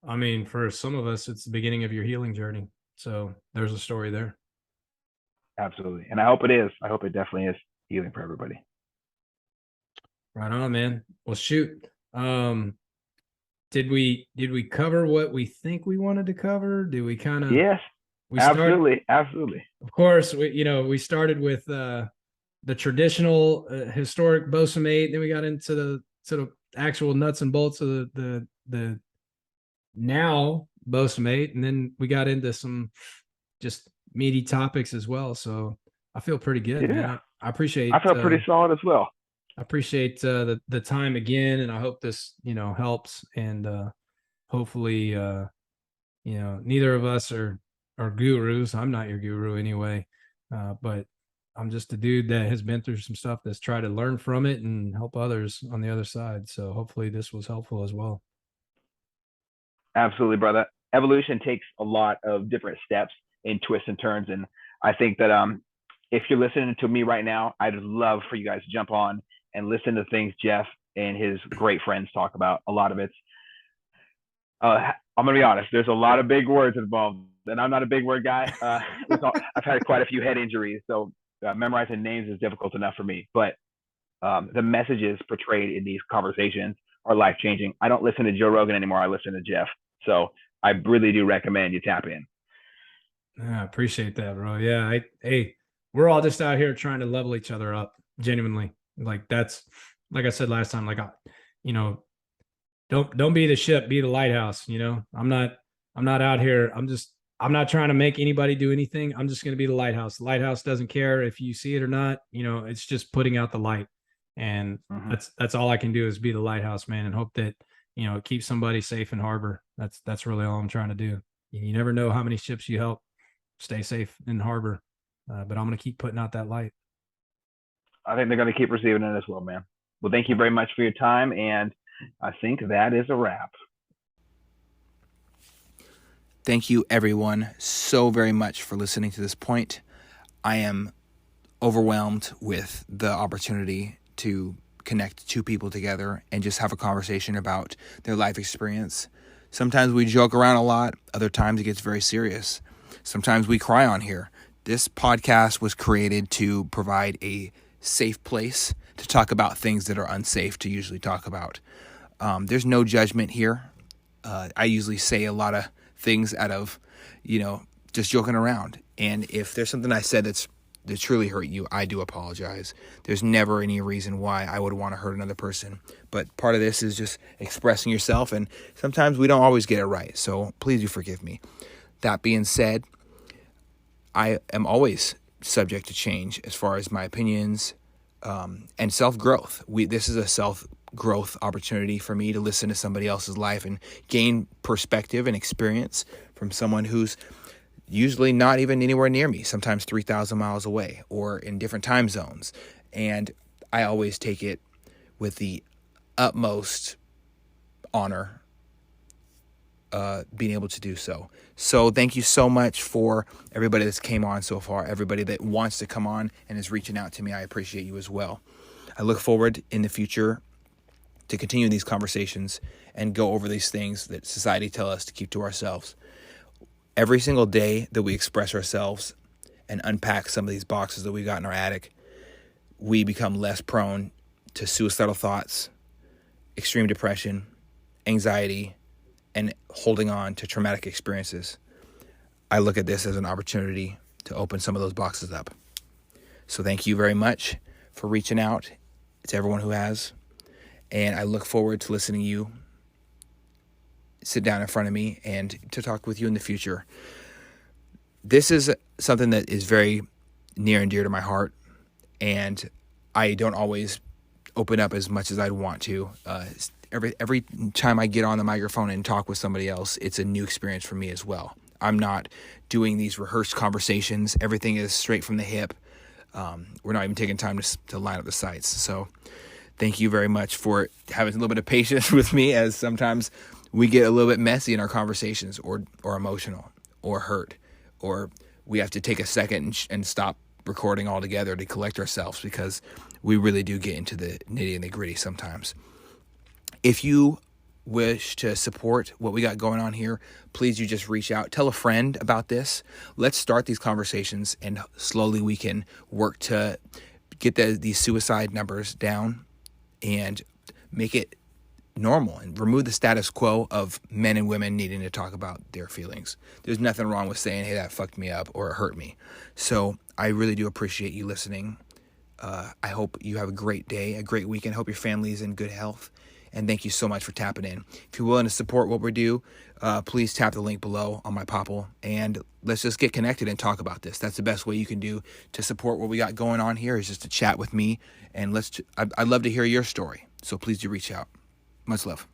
I mean, for some of us, it's the beginning of your healing journey. So there's a story there. Absolutely. And I hope it is. I hope it definitely is healing for everybody. Right on, man. Well, shoot. Did we cover what we think we wanted to cover? Did we kind of? Yes. Absolutely. Of course, we started with the traditional historic Bosamate. Then we got into the actual nuts and bolts of the now Bosamate, and then we got into some just meaty topics as well. So I feel pretty good, man. I appreciate. I feel pretty solid as well. I appreciate the time again, and I hope this helps. And hopefully, neither of us are gurus. I'm not your guru anyway, but I'm just a dude that has been through some stuff that's tried to learn from it and help others on the other side. So hopefully this was helpful as well. Absolutely, brother. Evolution takes a lot of different steps and twists and turns. And I think that if you're listening to me right now, I'd love for you guys to jump on and listen to things Jeff and his great friends talk about. A lot of it's, I'm going to be honest, there's a lot of big words involved. And I'm not a big word guy. I've had quite a few head injuries, so memorizing names is difficult enough for me. But the messages portrayed in these conversations are life-changing. I don't listen to Joe Rogan anymore. I listen to Jeff. So I really do recommend you tap in. I appreciate that, bro. Yeah. Hey, we're all just out here trying to level each other up, genuinely. Like that's, like I said last time, like, don't be the ship, be the lighthouse. I'm not out here. I'm not trying to make anybody do anything. I'm just going to be the lighthouse. The lighthouse doesn't care if you see it or not. It's just putting out the light. And that's all I can do is be the lighthouse, man, and hope that, keep somebody safe in harbor. That's really all I'm trying to do. You never know how many ships you help stay safe in harbor. But I'm going to keep putting out that light. I think they're going to keep receiving it as well, man. Well, thank you very much for your time. And I think that is a wrap. Thank you, everyone, so very much for listening to this point. I am overwhelmed with the opportunity to connect two people together and just have a conversation about their life experience. Sometimes we joke around a lot. Other times it gets very serious. Sometimes we cry on here. This podcast was created to provide a safe place to talk about things that are unsafe to usually talk about. There's no judgment here. I usually say a lot of things out of, just joking around. And if there's something I said that truly hurt you, I do apologize. There's never any reason why I would want to hurt another person. But part of this is just expressing yourself, and sometimes we don't always get it right. So please do forgive me. That being said, I am always subject to change as far as my opinions and self-growth. This is a self-growth opportunity for me to listen to somebody else's life and gain perspective and experience from someone who's usually not even anywhere near me, sometimes 3,000 miles away or in different time zones. And I always take it with the utmost honor being able to do so. So thank you so much for everybody that's came on so far, everybody that wants to come on and is reaching out to me. I appreciate you as well. I look forward in the future to continue these conversations and go over these things that society tell us to keep to ourselves. Every single day that we express ourselves and unpack some of these boxes that we got in our attic, we become less prone to suicidal thoughts, extreme depression, anxiety, and holding on to traumatic experiences. I look at this as an opportunity to open some of those boxes up. So thank you very much for reaching out to everyone who has. And I look forward to listening to you sit down in front of me and to talk with you in the future. This is something that is very near and dear to my heart, and I don't always open up as much as I'd want to. Every time I get on the microphone and talk with somebody else, it's a new experience for me as well. I'm not doing these rehearsed conversations. Everything is straight from the hip. We're not even taking time to line up the sites. So thank you very much for having a little bit of patience with me, as sometimes we get a little bit messy in our conversations, or emotional, or hurt, or we have to take a second and stop recording altogether to collect ourselves, because we really do get into the nitty and the gritty sometimes. If you wish to support what we got going on here, please, you just reach out. Tell a friend about this. Let's start these conversations, and slowly we can work to get these suicide numbers down and make it normal and remove the status quo of men and women needing to talk about their feelings. There's nothing wrong with saying, hey, that fucked me up or it hurt me. So I really do appreciate you listening. I hope you have a great day, a great weekend. Hope your family's in good health. And thank you so much for tapping in. If you're willing to support what we do, please tap the link below on my Popple, and let's just get connected and talk about this. That's the best way you can do to support what we got going on here, is just to chat with me. And I'd love to hear your story. So please do reach out. Much love.